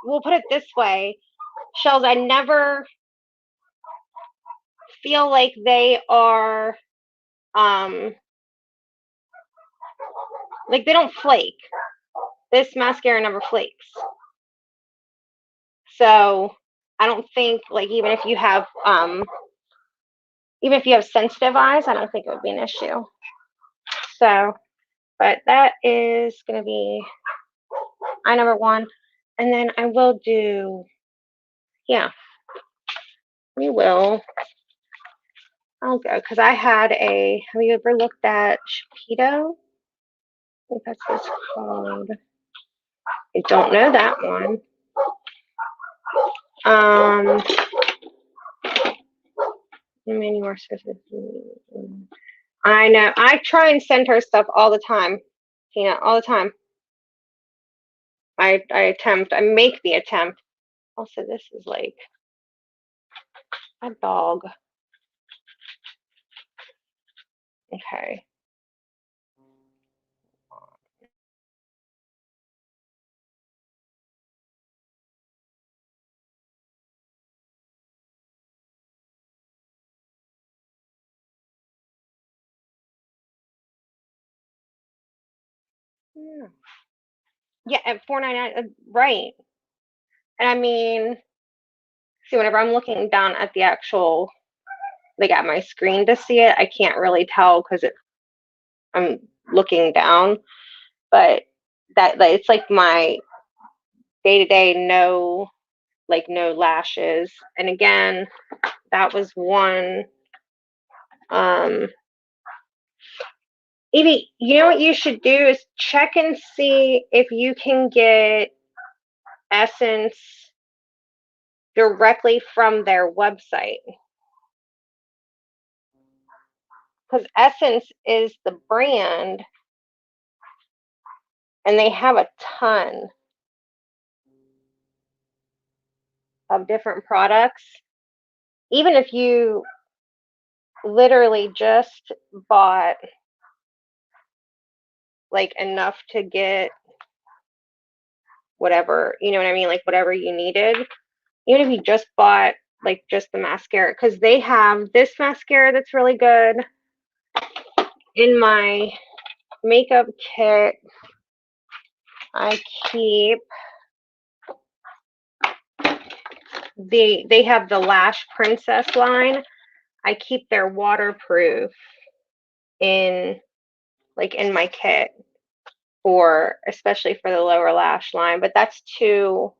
we'll put it this way, Shells. I never feel like they are like they don't flake. This mascara never flakes. So I don't think like even if you have sensitive eyes, I don't think it would be an issue. So, but that is going to be eye number one. And then I will do, yeah, we will. I'll go because I had a, have you ever looked at Shapedo? I think that's what it's called. I don't know that one. Um, many more sources. I know. I try and send her stuff all the time, Tina, all the time. I attempt. I make the attempt. Also, this is like a dog. Okay. Yeah, yeah, at 4.99, right? And I mean, see, whenever I'm looking down at the actual like at my screen to see it. I can't really tell because I'm looking down, but that like, it's like my day to day no lashes. And again, that was one. Um, Evie, you know what you should do is check and see if you can get Essence directly from their website. Because Essence is the brand and they have a ton of different products. Even if you literally just bought like enough to get whatever, you know what I mean? Like whatever you needed. Even if you just bought like just the mascara, because they have this mascara that's really good in my makeup kit. I keep they have the Lash Princess line. I keep their waterproof in like in my kit for especially for the lower lash line, but that's two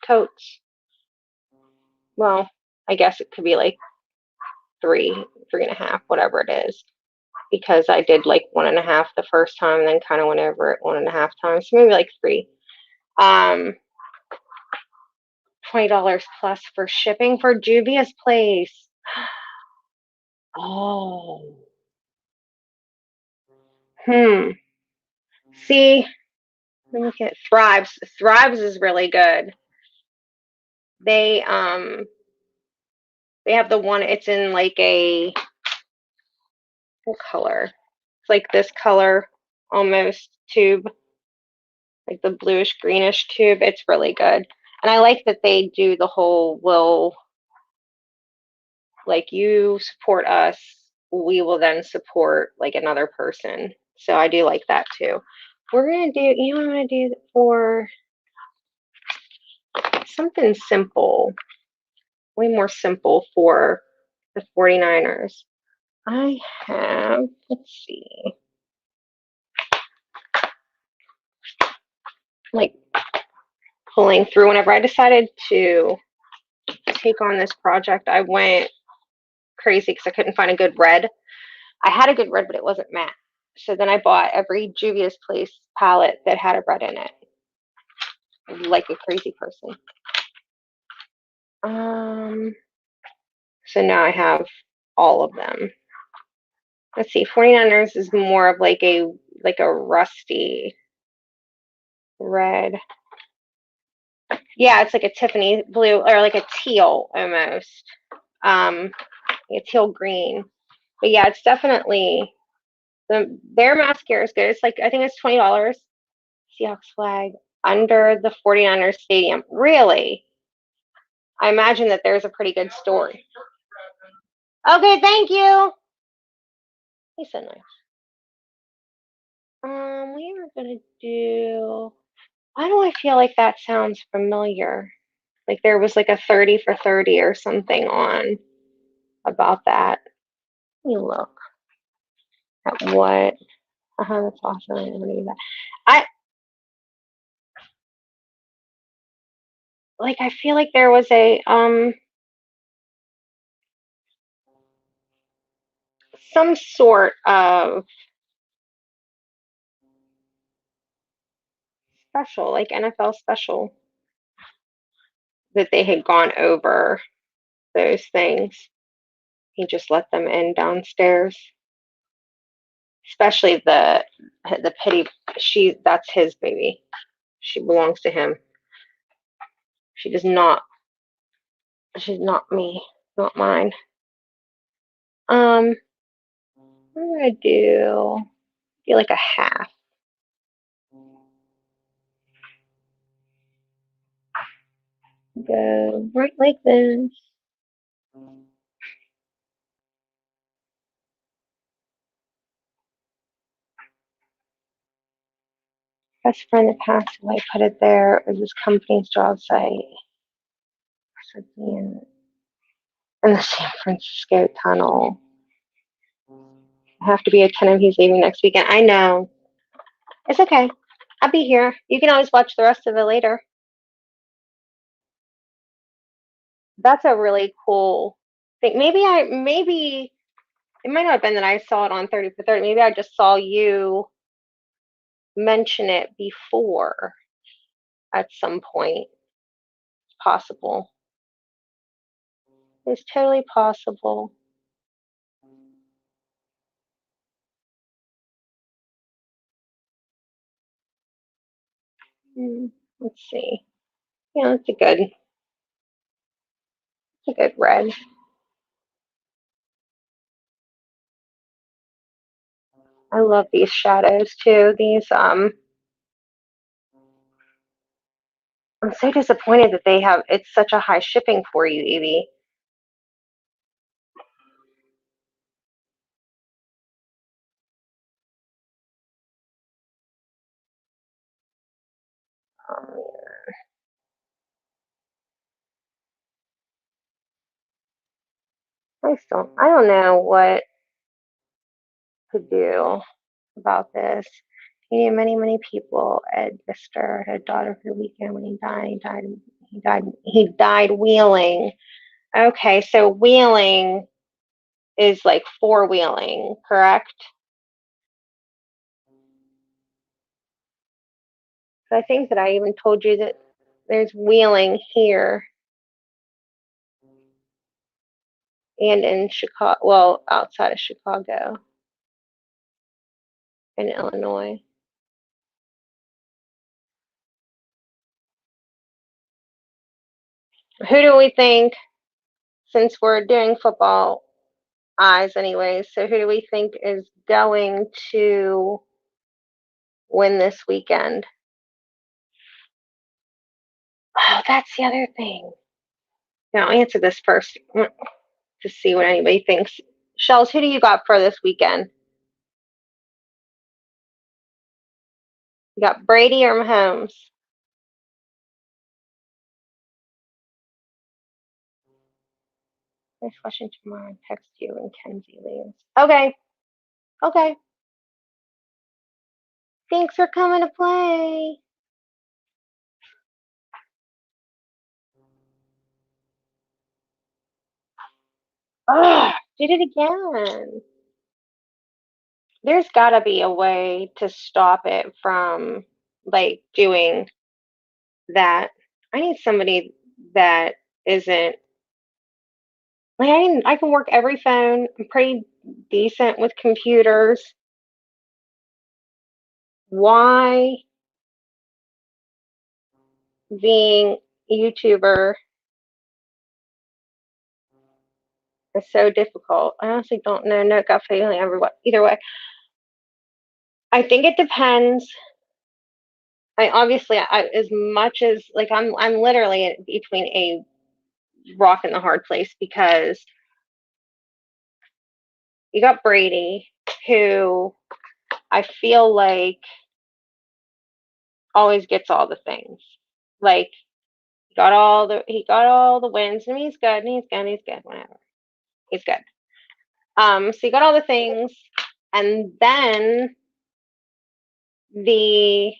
coats. Well, I guess it could be like three and a half, whatever it is, because I did like one and a half the first time and then kind of went over it one and a half times, so maybe like three. Um, $20 plus for shipping for Juvia's Place. Oh. See, let me look at Thrives. Thrives is really good. They they have the one, it's in like a, what color? It's like this color almost tube, like the bluish greenish tube. It's really good. And I like that they do the whole will, like you support us, we will then support like another person. So I do like that too. We're gonna do, you know what I'm gonna do for something simple, way more simple for the 49ers. I have, let's see, like pulling through whenever I decided to take on this project, I went crazy because I couldn't find a good red. I had a good red, but it wasn't matte. So then I bought every Juvia's Place palette that had a red in it, like a crazy person. So now I have all of them. Let's see, 49ers is more of like a rusty red. Yeah, it's like a Tiffany blue or like a teal almost. A teal green. But yeah, it's definitely their mascara is good. It's like I think it's $20. Seahawks flag under the 49ers stadium. Really? I imagine that there's a pretty good story. Okay, thank you. He's so nice. We were gonna do. Why do I feel like that sounds familiar? Like there was like a 30 for 30 or something on about that. Let me look at what. That's awesome. I never knew that. I like. I feel like there was a some sort of special, like NFL special, that they had gone over those things. He just let them in downstairs. Especially the pity. That's his baby. She belongs to him. She does not. She's not me. Not mine. What am I gonna do like a half. Go right like this. Best friend that passed away, put it there. It was this company's job site. should be in the San Francisco tunnel. I have to be attentive. He's leaving next weekend. I know. It's okay. I'll be here. You can always watch the rest of it later. That's a really cool thing. Maybe it might not have been that I saw it on 30 for 30. Maybe I just saw you mention it before at some point. It's possible. It's totally possible. Let's see. Yeah, it's a good red. I love these shadows too. I'm so disappointed that it's such a high shipping for you, Evie. Um, I don't know what to do about this. He knew many people. Ed Vister had a daughter for the weekend when he died. He died wheeling. Okay, so wheeling is like four wheeling, correct? So I think that I even told you that there's wheeling here and in Chicago, well, outside of Chicago in Illinois. Who do we think, since we're doing football eyes anyways, so who do we think is going to win this weekend? Oh, that's the other thing. Now, I'll answer this first to see what anybody thinks. Shells, who do you got for this weekend? You got Brady or Mahomes? Next question tomorrow. Text you and Kenzie leaves. Okay. Okay. Thanks for coming to play. Oh, did it again. There's got to be a way to stop it from like doing that. I need somebody that isn't like I can work every phone. I'm pretty decent with computers. Why being a YouTuber is so difficult? I honestly don't know. No gut feeling either way. I think it depends. As much as like I'm literally between a rock and a hard place because you got Brady, who I feel like always gets all the things. Like he got all the wins. I mean, he's good, whatever. He's good. So he got all the things, and the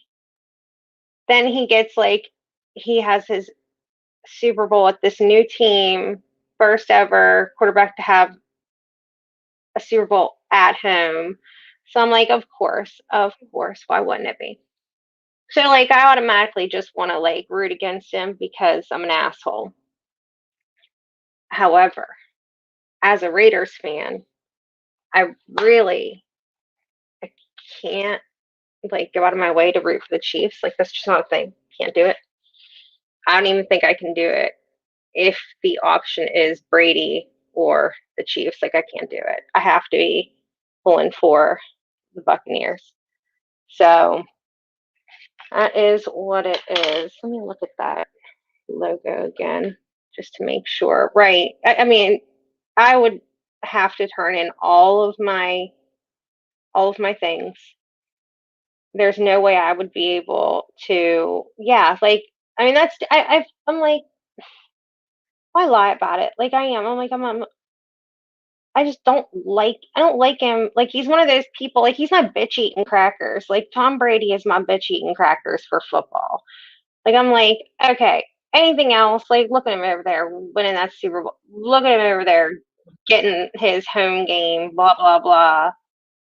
then he gets like he has his Super Bowl at this new team, first ever quarterback to have a Super Bowl at home. So I'm like, of course, why wouldn't it be? So like I automatically just want to like root against him because I'm an asshole. However, as a Raiders fan, I really I can't like go out of my way to root for the Chiefs. Like that's just not a thing. Can't do it. I don't even think I can do it if the option is Brady or the Chiefs. Like I can't do it. I have to be pulling for the Buccaneers. So that is what it is. Let me look at that logo again just to make sure. Right. I mean, I would have to turn in all of my things. There's no way I would be able to. Yeah, like I mean I'm like Why lie about it? Like I am. I'm like I just don't like. I don't like him. Like he's one of those people. Like he's my bitch eating crackers. Like Tom Brady is my bitch eating crackers for football. Like I'm like okay. Anything else? Like look at him over there winning that Super Bowl. Look at him over there getting his home game. Blah blah blah.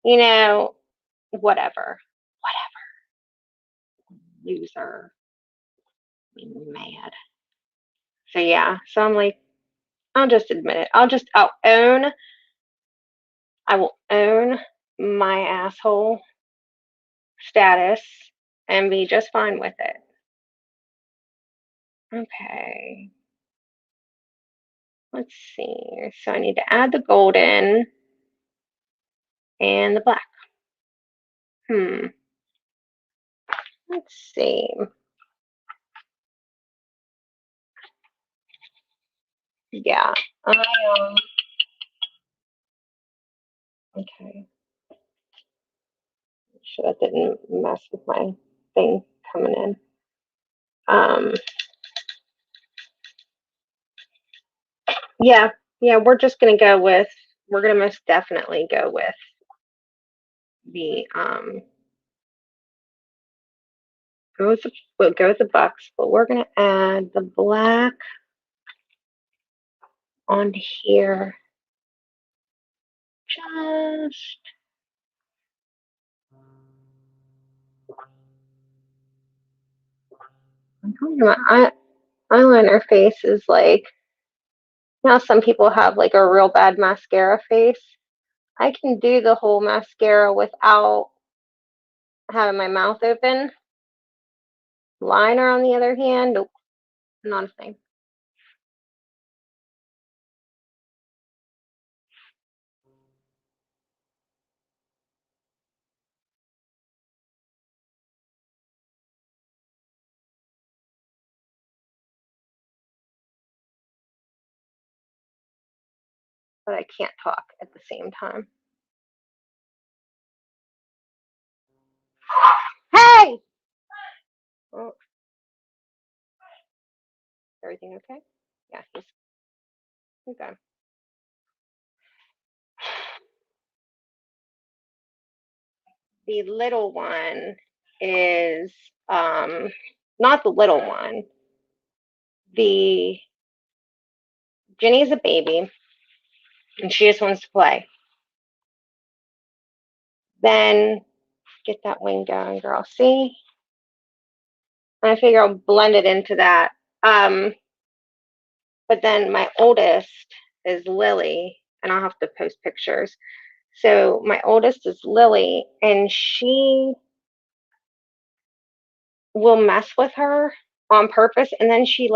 You know, whatever. Whatever. Loser. Mad. So yeah. So I'm like, I'll just admit it. I'll own. I will own my asshole status and be just fine with it. Okay. Let's see. So I need to add the golden and the black. Hmm. Let's see. Yeah. I okay. Sure that didn't mess with my thing coming in. Um. Yeah. Yeah. We're gonna most definitely go with the go with the we'll go with the bucks, but we're gonna add the black on here. Just I'm telling you, my eyeliner face is like now some people have like a real bad mascara face. I can do the whole mascara without having my mouth open. Liner, on the other hand, nope, not a thing. But I can't talk at the same time. Hey! Oh, everything okay? Yeah, he's okay. The little one is not the little one. The Jenny's a baby and she just wants to play. Then get that wing going, girl. See? I figure I'll blend it into that. Um, but then my oldest is Lily, and I'll have to post pictures. So my oldest is Lily, and she will mess with her on purpose. And then she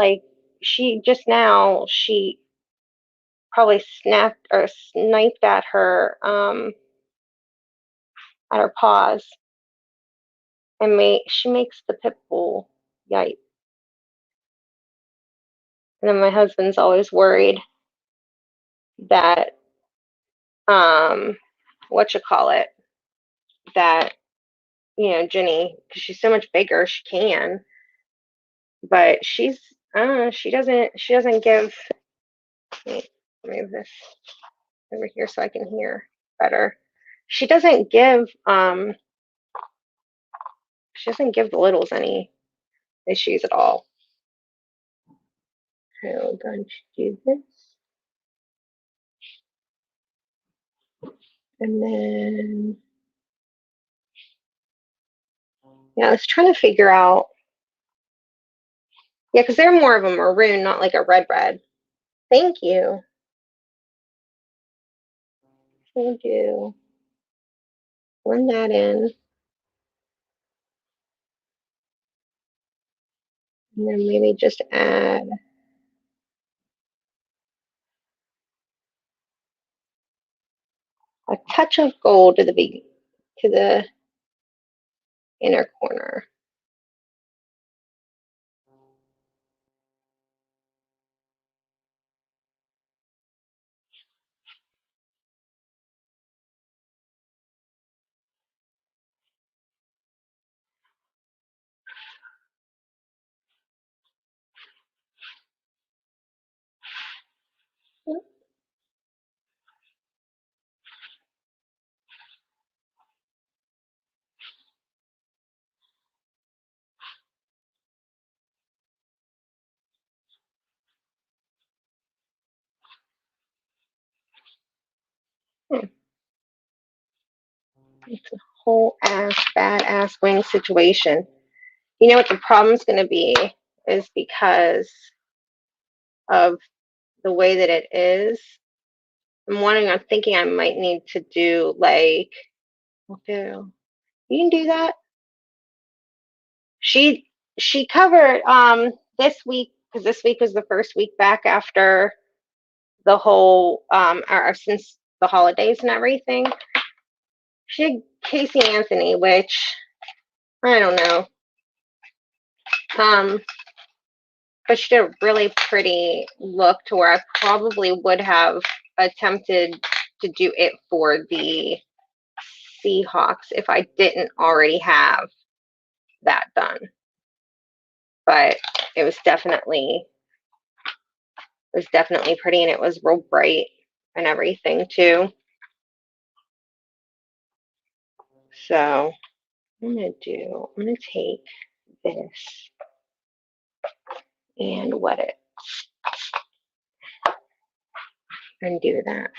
just now, she probably snapped or sniped at her paws and she makes the pit bull yike. And then my husband's always worried that what you call it, that Jenny, because she's so much bigger, she can, but she's I don't know, she doesn't give. Let me move this over here so I can hear better. She doesn't give she doesn't give the littles any issues at all. So I'm going to do this, and then yeah, I was trying to figure out. Yeah, because they're more of a maroon, not like a red red. Thank you. Thank you. Blend that in, and then maybe just add a touch of gold to the inner corner. It's a whole ass badass wing situation. You know what the problem's going to be is because of the way that it is. I'm thinking I might need to do like, okay, you can do that. She covered this week because this week was the first week back after the whole or since the holidays and everything. She did Casey Anthony, which I don't know. But she did a really pretty look to where I probably would have attempted to do it for the Seahawks if I didn't already have that done. But it was definitely pretty, and it was real bright and everything too. So I'm gonna take this and wet it and do that.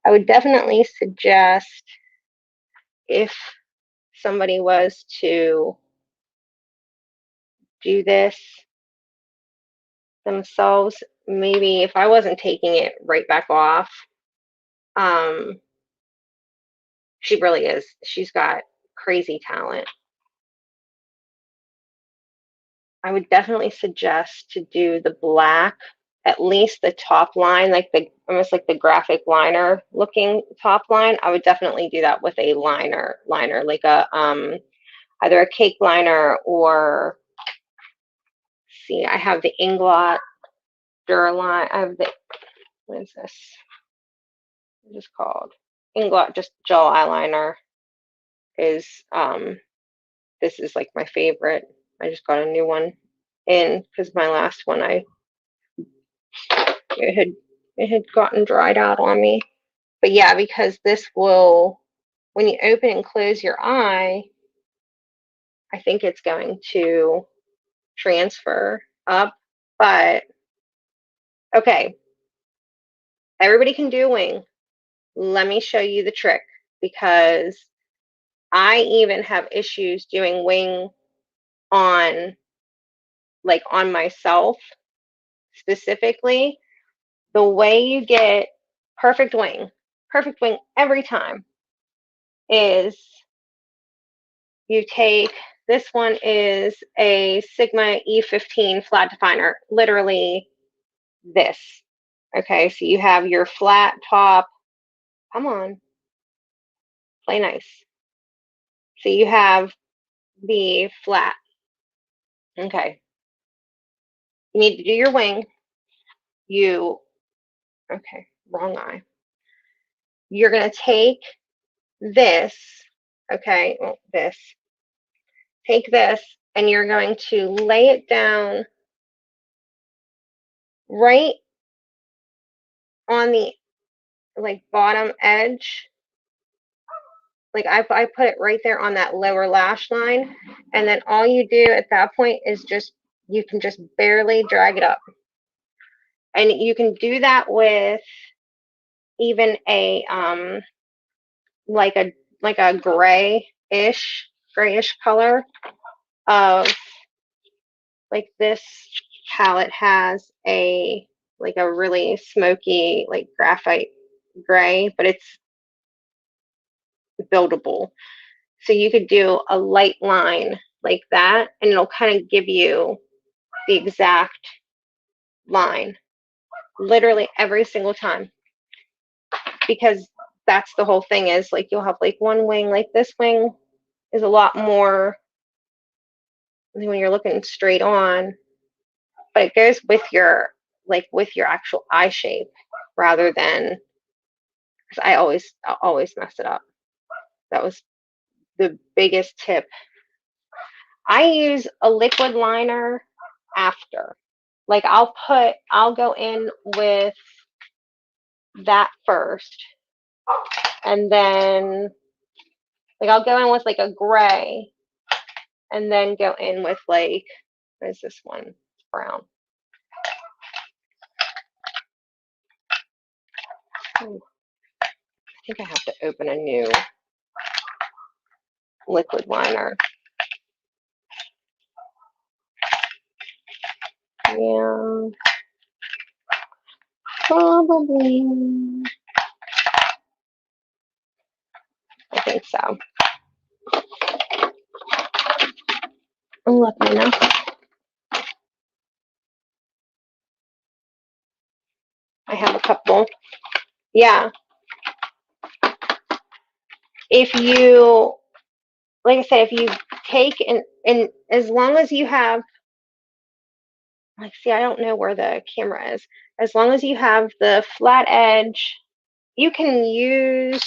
I would definitely suggest if somebody was to do this themselves, maybe if I wasn't taking it right back off, um, she really is. She's got crazy talent. I would definitely suggest to do the black, at least the top line, like the almost like the graphic liner looking top line. I would definitely do that with a liner, like a either a cake liner or see, I have the Inglot Duraline. I have the what is this? What is this called? Inglot just gel eyeliner is this is like my favorite. I just got a new one in because my last one it had it had gotten dried out on me. But yeah, because this will when you open and close your eye, I think it's going to transfer up. But okay, everybody can do a wing. Let me show you the trick because I even have issues doing wing on on myself specifically. The way you get perfect wing every time is you take this one is a Sigma E15 flat definer, literally this. Okay, so you have your flat top. Come on, play nice. So you have the flat. Okay, you need to do your wing. Okay, wrong eye. You're going to take this, okay, well, take this, and you're going to lay it down right on the bottom edge. Like I put it right there on that lower lash line, and then all you do at that point is you can just barely drag it up. And you can do that with even a like a grayish color of this palette has a really smoky graphite gray, but it's buildable. So you could do a light line like that, and it'll kind of give you the exact line, literally every single time. Because that's the whole thing is you'll have one wing, this wing is a lot more when you're looking straight on, but it goes with your actual eye shape rather than because I always mess it up. That was the biggest tip. I use a liquid liner after. I'll go in with that first, and then like I'll go in with like a gray, and then go in with like, what is this one? It's brown. Ooh, I think I have to open a new liquid liner. Yeah, probably. I think so. Let me know. I have a couple. Yeah. If you, like I said, if you take and as long as you have, like, see, I don't know where the camera is. As long as you have the flat edge, you can use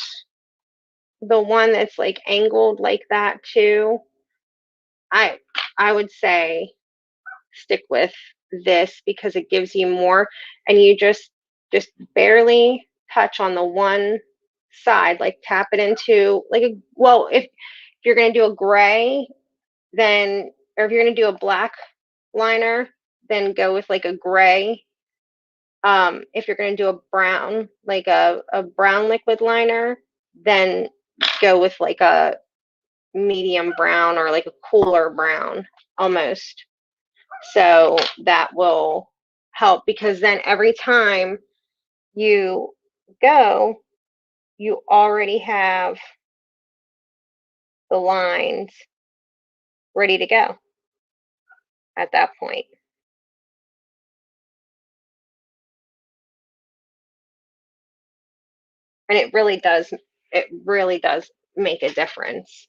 the one that's like angled like that too. I I would say stick with this because it gives you more, and you just barely touch on the one side, like tap it into like a, well, if you're going to do a gray, then, or if you're going to do a black liner, then go with like a gray. If you're going to do a brown, like a brown liquid liner, then go with like a medium brown or like a cooler brown almost. So that will help because then every time you go, you already have the lines ready to go at that point. And it really does make a difference.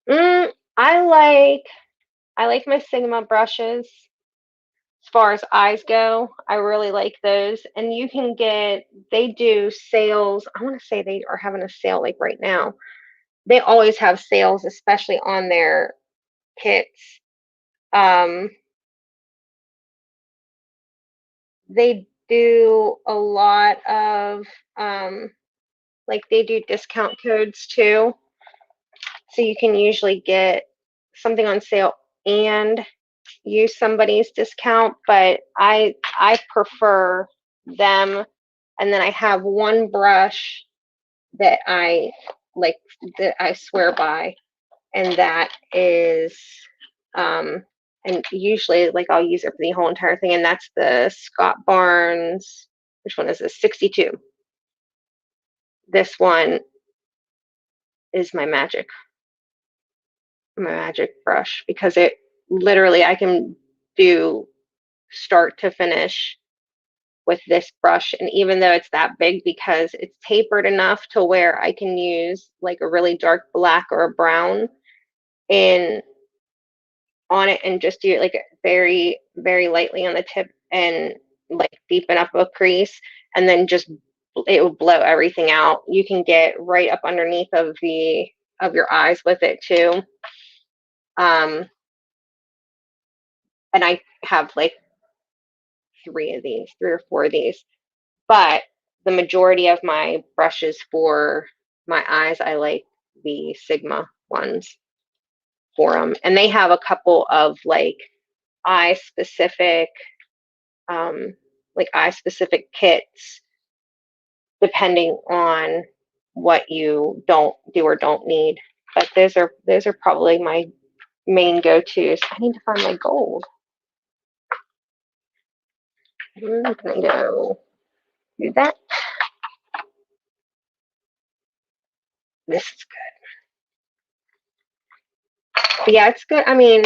Mm, I like I like my Sigma brushes. As far as eyes go, I really like those. And you can get, they do sales. I want to say they are having a sale like right now. They always have sales, especially on their kits. Um, they do a lot of, like they do discount codes too. So you can usually get something on sale and use somebody's discount, but I prefer them. And then I have one brush that I like, that I swear by, and that is and usually like I'll use it for the whole entire thing, and that's the Scott Barnes. Which one is this? 62. This one is my magic brush because it literally I can do start to finish with this brush, and even though it's that big, because it's tapered enough to where I can use like a really dark black or a brown in on it and just do it like very very lightly on the tip and like deepen up a crease, and then just it will blow everything out. You can get right up underneath of your eyes with it too. um and I have like three or four of these, but the majority of my brushes for my eyes, I like the Sigma ones for them. And they have a couple of eye specific, um, eye specific kits, depending on what you don't do or don't need. But those are probably my main go-tos. I need to find my gold. I'm gonna go do that. This is good. But yeah, it's good. I mean,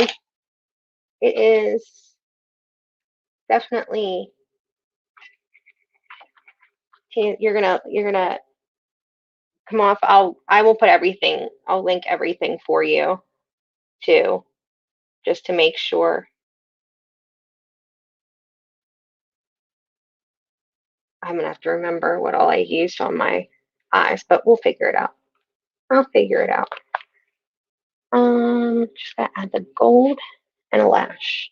it is definitely, you're gonna come off. I will put everything. I'll link everything for you too, just to make sure. I'm gonna have to remember what all I used on my eyes, but we'll figure it out. I'll figure it out. Just gotta add the gold and a lash.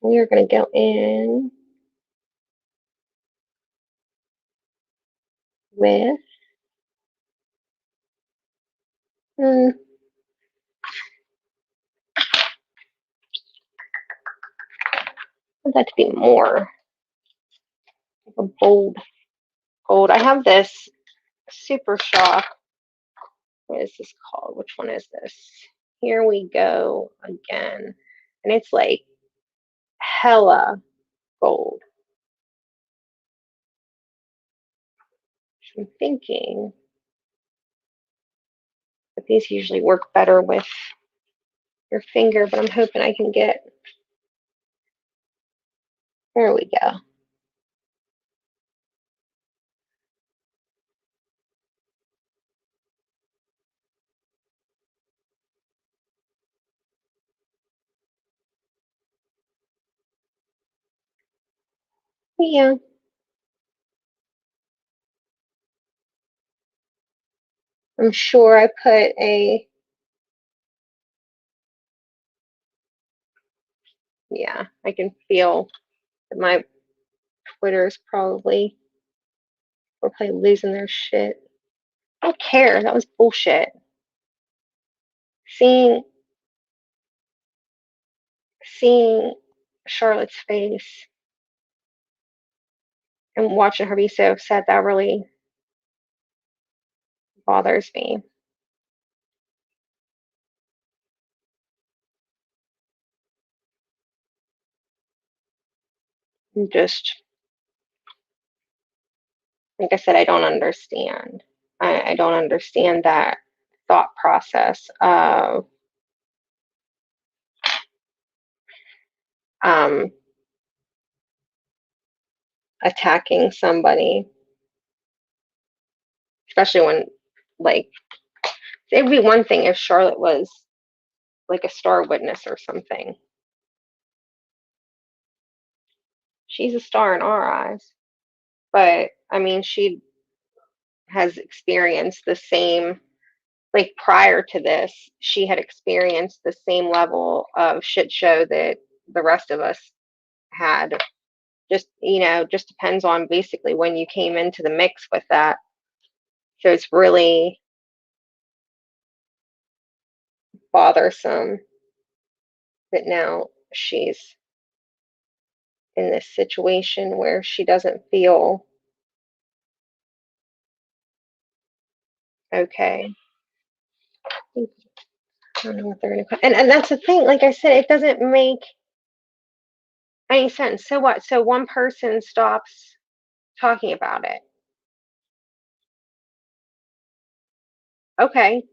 We are gonna go in. with, mm, I want that to be more of a bold gold. I have this Super Shock. What is this called? Which one is this? Here we go again. And it's like hella gold. I'm thinking that these usually work better with your finger, but I'm hoping I can get, there we go. Yeah, I'm sure I put a, yeah, I can feel that my Twitter is probably, we're probably losing their shit. I don't care. That was bullshit. Seeing seeing Charlotte's face and watching her be so upset, that really bothers me. I'm just, like I said, I don't understand. I don't understand that thought process of um, attacking somebody, especially when, like, it would be one thing if Charlotte was like a star witness or something. She's a star in our eyes, but I mean, she has experienced the same, like prior to this, she had experienced the same level of shit show that the rest of us had. Just, just depends on basically when you came into the mix with that. So it's really bothersome that now she's in this situation where she doesn't feel okay. I don't know what they're gonna and that's the thing, like I said, it doesn't make any sense. So what? So one person stops talking about it. Okay.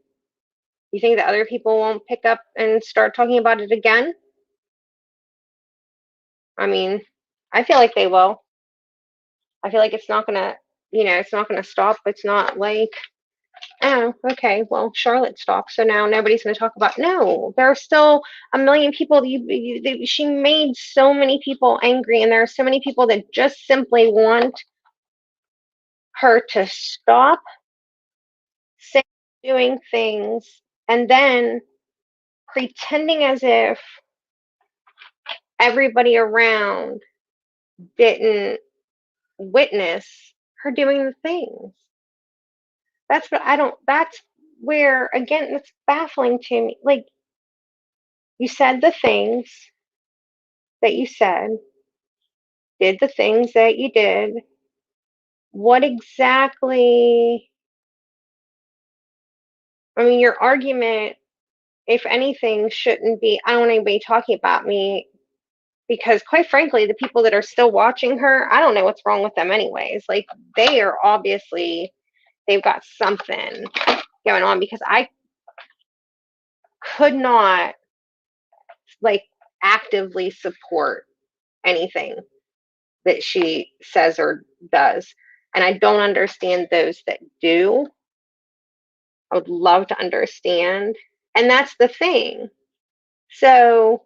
You think that other people won't pick up and start talking about it again? I mean, I feel like they will. I feel like it's not gonna, it's not gonna stop. It's not like, oh, okay, well, Charlotte stopped, so now nobody's gonna talk about. No, there are still a million people. She made so many people angry, and there are so many people that just simply want her to stop saying, doing things, and then pretending as if everybody around didn't witness her doing the things. That's what I don't, that's where, again, it's baffling to me. Like, you said the things that you said, did the things that you did. What exactly, I mean, your argument, if anything, shouldn't be, I don't want anybody talking about me because, quite frankly, the people that are still watching her, I don't know what's wrong with them, anyways. Like, they are obviously, they've got something going on because I could not, like, actively support anything that she says or does. And I don't understand those that do. I would love to understand. And that's the thing. So,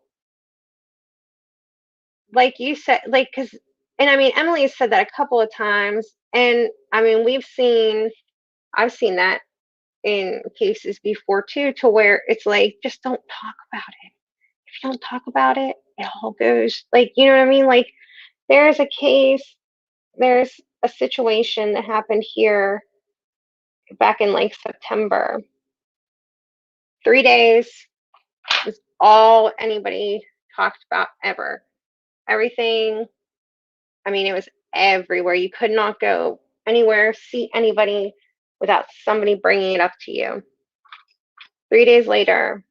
like you said, like, because, and I mean, Emily has said that a couple of times. And I mean, I've seen that in cases before too, to where it's like, just don't talk about it. If you don't talk about it, it all goes, like, you know what I mean? Like, there's a case, there's a situation that happened here back in like September. 3 days is all anybody talked about ever. Everything, I mean, it was everywhere. You could not go anywhere, see anybody without somebody bringing it up to you. 3 days later,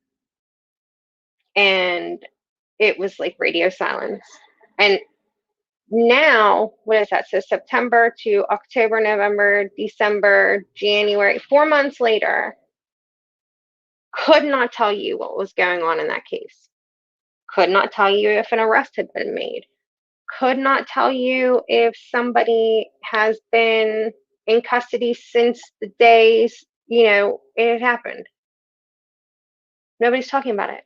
and it was like radio silence. And now, what is that? So September to October, November, December, January, 4 months later, could not tell you what was going on in that case. Could not tell you if an arrest had been made. Could not tell you if somebody has been in custody since the days, it had happened. Nobody's talking about it.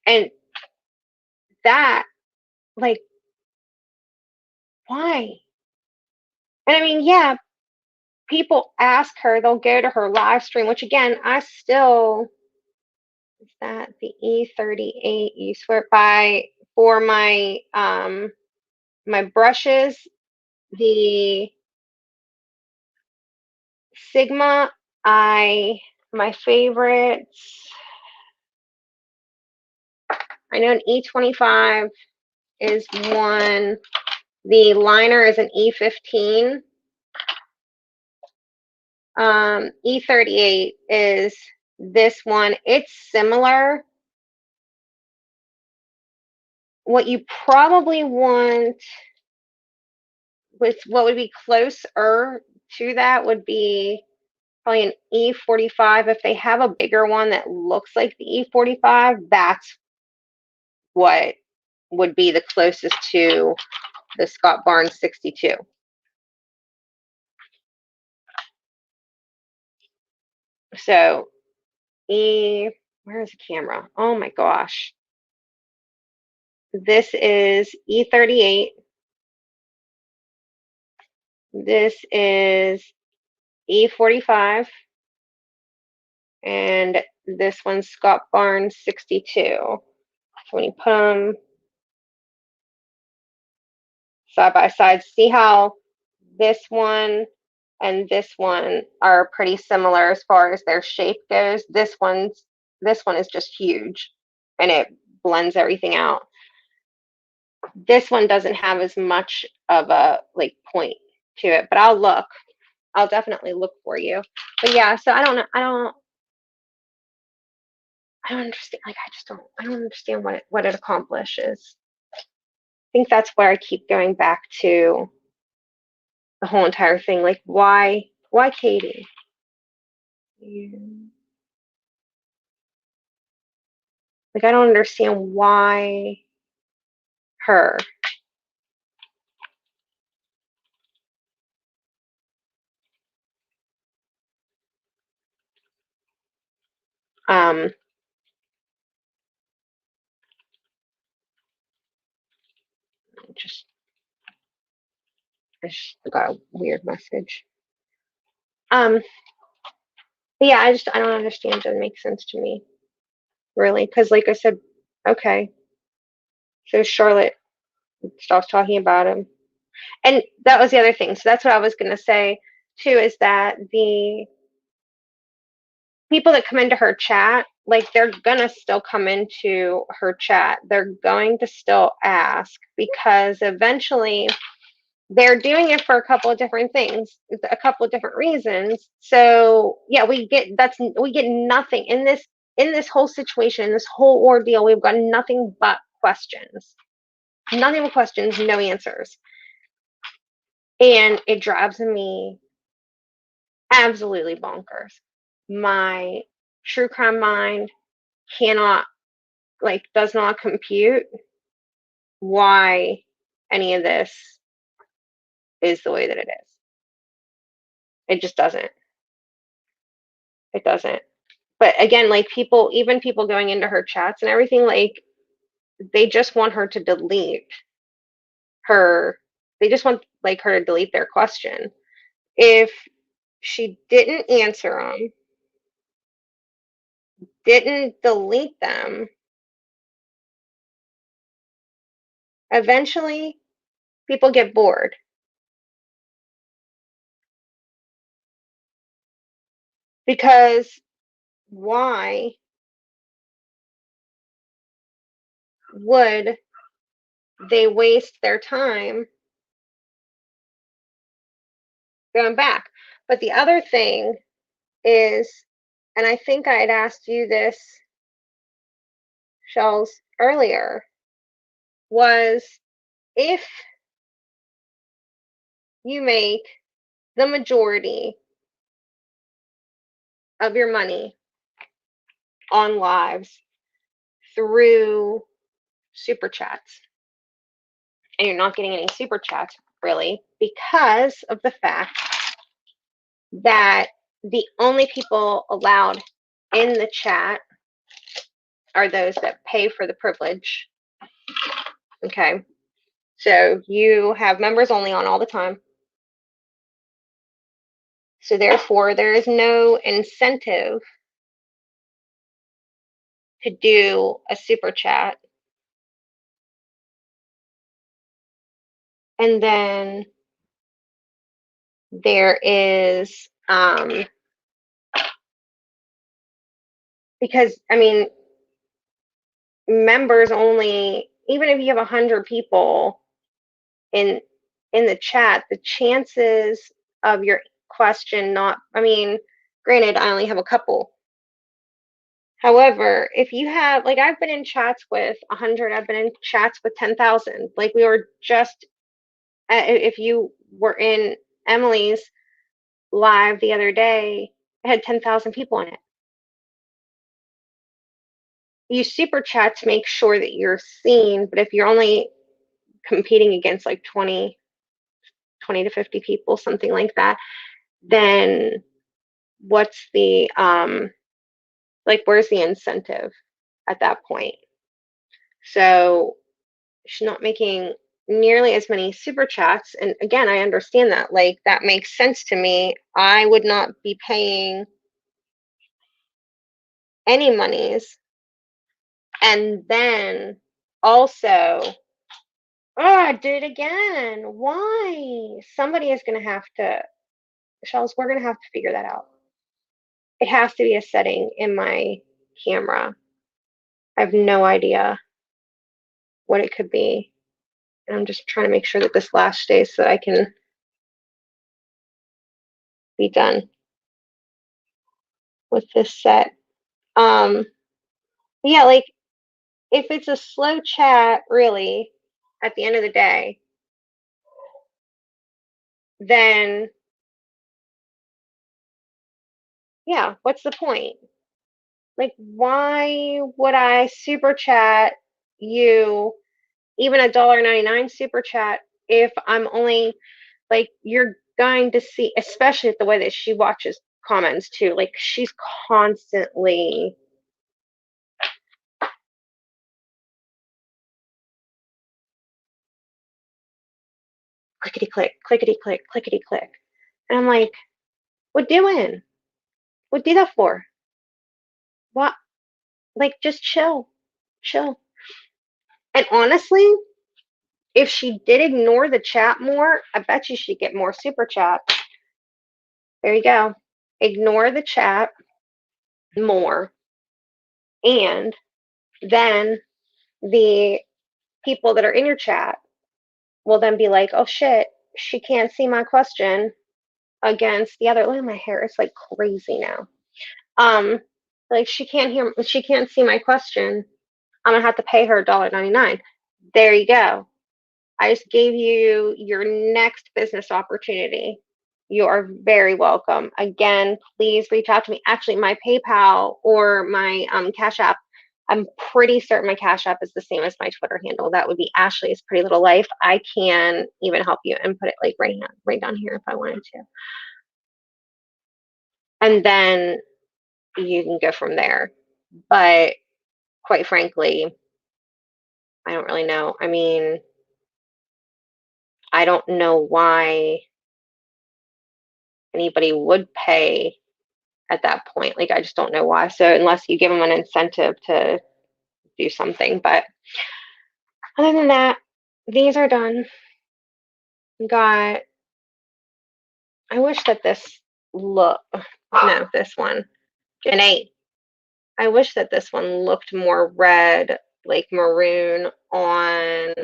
And that, like, why? And I mean, yeah, people ask her, they'll go to her live stream, which again, is that the E38 you swear by for my brushes, the Sigma, my favorites, I know an E25 is one. The liner is an E15. E38 is this one. It's similar. What you probably want with what would be closer to that would be probably an E45. If they have a bigger one that looks like the E45, that's what would be the closest to the Scott Barnes 62. So where is the camera? Oh my gosh. This is E38. This is E45. And this one's Scott Barnes 62. So when you put them side by side, see how this one and this one are pretty similar as far as their shape goes. This one is just huge and it blends everything out. This one doesn't have as much of a like point to it, but I'll definitely look for you. But yeah, so I don't know. I don't understand. Like, I don't understand what it accomplishes. I think that's where I keep going back to the whole entire thing. Like, why Katie? Like, I don't understand why her. Just I just got a weird message. But yeah, I don't understand. It doesn't make sense to me, really, because like I said, okay, so Charlotte stops talking about him, and that was the other thing. So that's what I was gonna say too, is that the people that come into her chat, like they're gonna still come into her chat. They're going to still ask because eventually they're doing it for a couple of different things, a couple of different reasons. So yeah, we get nothing in this whole situation, in this whole ordeal. We've got nothing but questions, nothing but questions, no answers, and it drives me absolutely bonkers. My true crime mind cannot, like, does not compute why any of this is the way that it is. It just doesn't. It doesn't. But again, like even people going into her chats and everything, like they just want her to delete her. They just want like her to delete their question. If she didn't answer them, didn't delete them, eventually people get bored. Because why would they waste their time going back? But the other thing is, and I think I had asked you this, Shells, earlier, was if you make the majority of your money on lives through super chats, and you're not getting any super chats really because of the fact that the only people allowed in the chat are those that pay for the privilege. Okay. So you have members only on all the time. So therefore, there is no incentive to do a super chat. And then there is, because, I mean, members only, even if you have 100 people in the chat, the chances of your question not, I mean, granted, I only have a couple. However, if you have, like, I've been in chats with 100, I've been in chats with 10,000. Like, we were just, if you were in Emily's live the other day, it had 10,000 people in it. Use super chat to make sure that you're seen, but if you're only competing against like 20 to 50 people, something like that, then what's the like, where's the incentive at that point? So she's not making nearly as many super chats, and again, I understand that, like, that makes sense to me. I would not be paying any monies, and then also, oh, I did it again. Why? Somebody is going to have to, Shells, we're going to have to figure that out. It has to be a setting in my camera. I have no idea what it could be. And I'm just trying to make sure that this lasts days so that I can be done with this set. Yeah, like, if it's a slow chat, really, at the end of the day, then yeah, what's the point? Like, why would I super chat you, even a $1.99 super chat, if I'm only, like, you're going to see, especially the way that she watches comments too, like, she's constantly clickety click, clickety click, clickety click. And I'm like, what doing? What do that for? What? Like, just chill, chill. And honestly, if she did ignore the chat more, I bet you she'd get more super chats. There you go. Ignore the chat more, and then the people that are in your chat will then be like, oh shit, she can't see my question against the other. Look at my hair, it's like crazy now. Like, she can't see my question. I'm gonna have to pay her $1.99. There you go. I just gave you your next business opportunity. You are very welcome. Again, please reach out to me. Actually, my PayPal or my Cash App, I'm pretty certain my Cash App is the same as my Twitter handle. That would be Ashley's Pretty Little Life. I can even help you and put it like right down here if I wanted to. And then you can go from there. But quite frankly, I don't really know. I mean, I don't know why anybody would pay at that point. Like, I just don't know why. So unless you give them an incentive to do something, but other than that, these are done. Got. I wish that this look. No, this one. Gen 8. I wish that this one looked more red, like maroon on.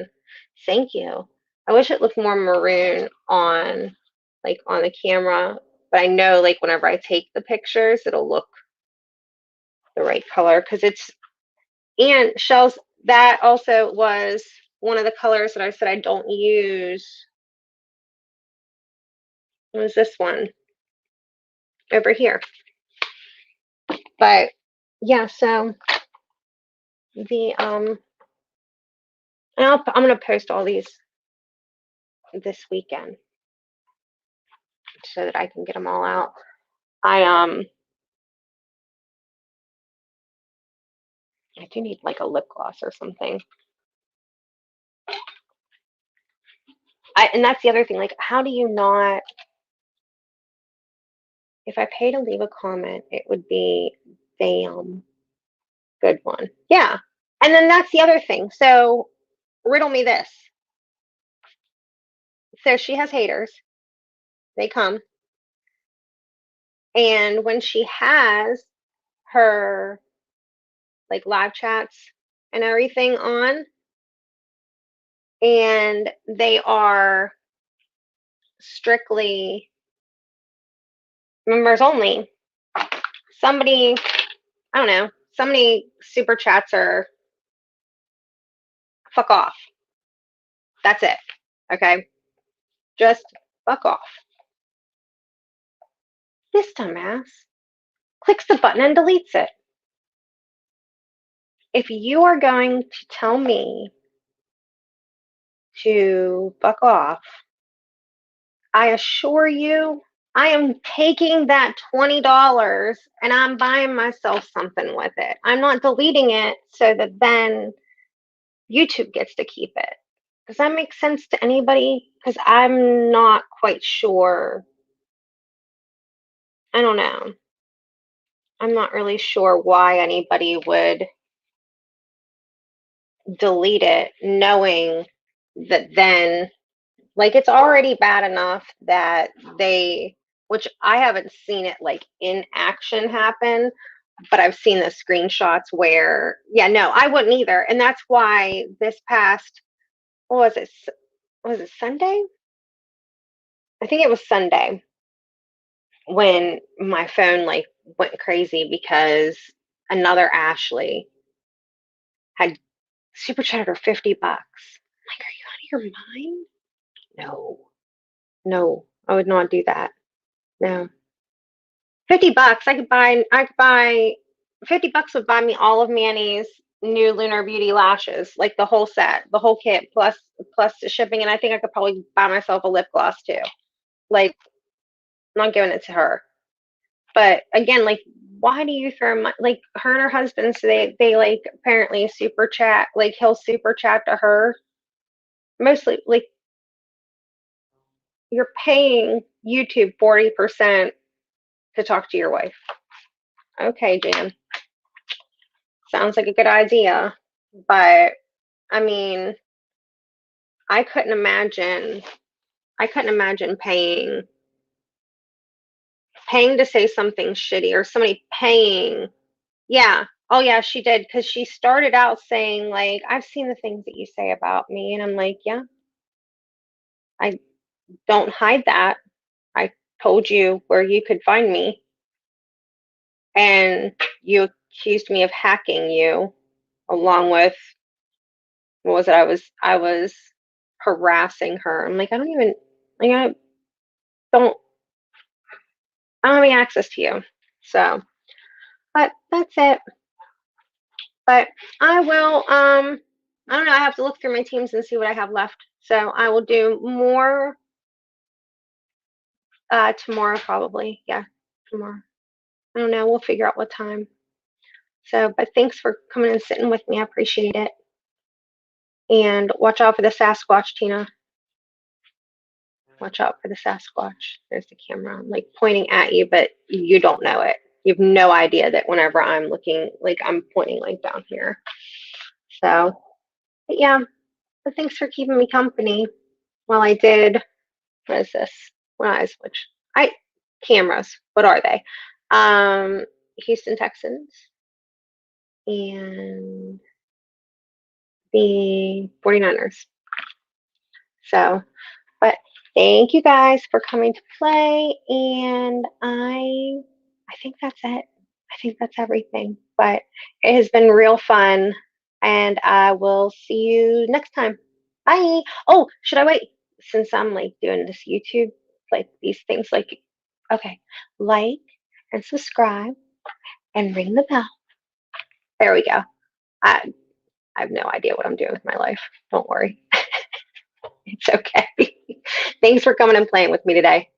Thank you. I wish it looked more maroon on, like on the camera, but I know like whenever I take the pictures, it'll look the right color because it's. And shells, that also was one of the colors that I said I don't use. It was this one over here. But yeah, so the and I'm gonna post all these this weekend so that I can get them all out. I I do need like a lip gloss or something. And that's the other thing. Like, how do you not? If I pay to leave a comment, it would be damn good one. Yeah, and then that's the other thing. So riddle me this. So she has haters. They come, and when she has her like live chats and everything on, and they are strictly members only. Somebody, I don't know, somebody super chats her, fuck off. That's it. Okay? Just fuck off. This dumbass clicks the button and deletes it. If you are going to tell me to fuck off, I assure you, I am taking that $20 and I'm buying myself something with it. I'm not deleting it so that then YouTube gets to keep it. Does that make sense to anybody? Because I'm not quite sure. I don't know. I'm not really sure why anybody would delete it knowing that then, like, it's already bad enough that they, which I haven't seen it like in action happen, but I've seen the screenshots where, yeah, no, I wouldn't either. And that's why this past, what was it? Was it Sunday? I think it was Sunday when my phone like went crazy because another Ashley had super chatted her 50 bucks. I'm like, are you out of your mind? No, no, I would not do that. No. 50 bucks, I could buy 50 bucks would buy me all of Manny's new Lunar Beauty lashes, like the whole set, the whole kit, plus the shipping, and I think I could probably buy myself a lip gloss too. Like, I'm not giving it to her. But again, like, why do you throw money? Like, her and her husband, so they like apparently super chat. Like, he'll super chat to her. Mostly, like, you're paying YouTube 40% to talk to your wife. Okay, Jan, sounds like a good idea, but I mean, I couldn't imagine. I couldn't imagine paying to say something shitty or somebody paying. Yeah. Oh, yeah, she did because she started out saying, like, I've seen the things that you say about me. And I'm like, yeah, I don't hide that. I told you where you could find me. And you accused me of hacking you along with, what was it? I was harassing her. I'm like, I don't even, like, don't, I don't have any access to you. So, but that's it. But I will, I don't know, I have to look through my teams and see what I have left. So I will do more tomorrow probably. Yeah, tomorrow. I don't know, we'll figure out what time. So, but thanks for coming and sitting with me. I appreciate it. And watch out for the Sasquatch, Tina. Watch out for the Sasquatch. There's the camera. I'm like pointing at you, but you don't know it. You have no idea that whenever I'm looking, like I'm pointing like down here. So, but yeah, but thanks for keeping me company while I did, what is this? What eyes? Which I cameras? What are they? Houston Texans and the 49ers. So, but thank you guys for coming to play, and I think that's it. I think that's everything. But it has been real fun, and I will see you next time. Bye. Oh, should I wait? Since I'm like doing this YouTube, like these things, like, okay, like and subscribe and ring the bell. There we go. I, I have no idea what I'm doing with my life. Don't worry. It's okay. Thanks for coming and playing with me today.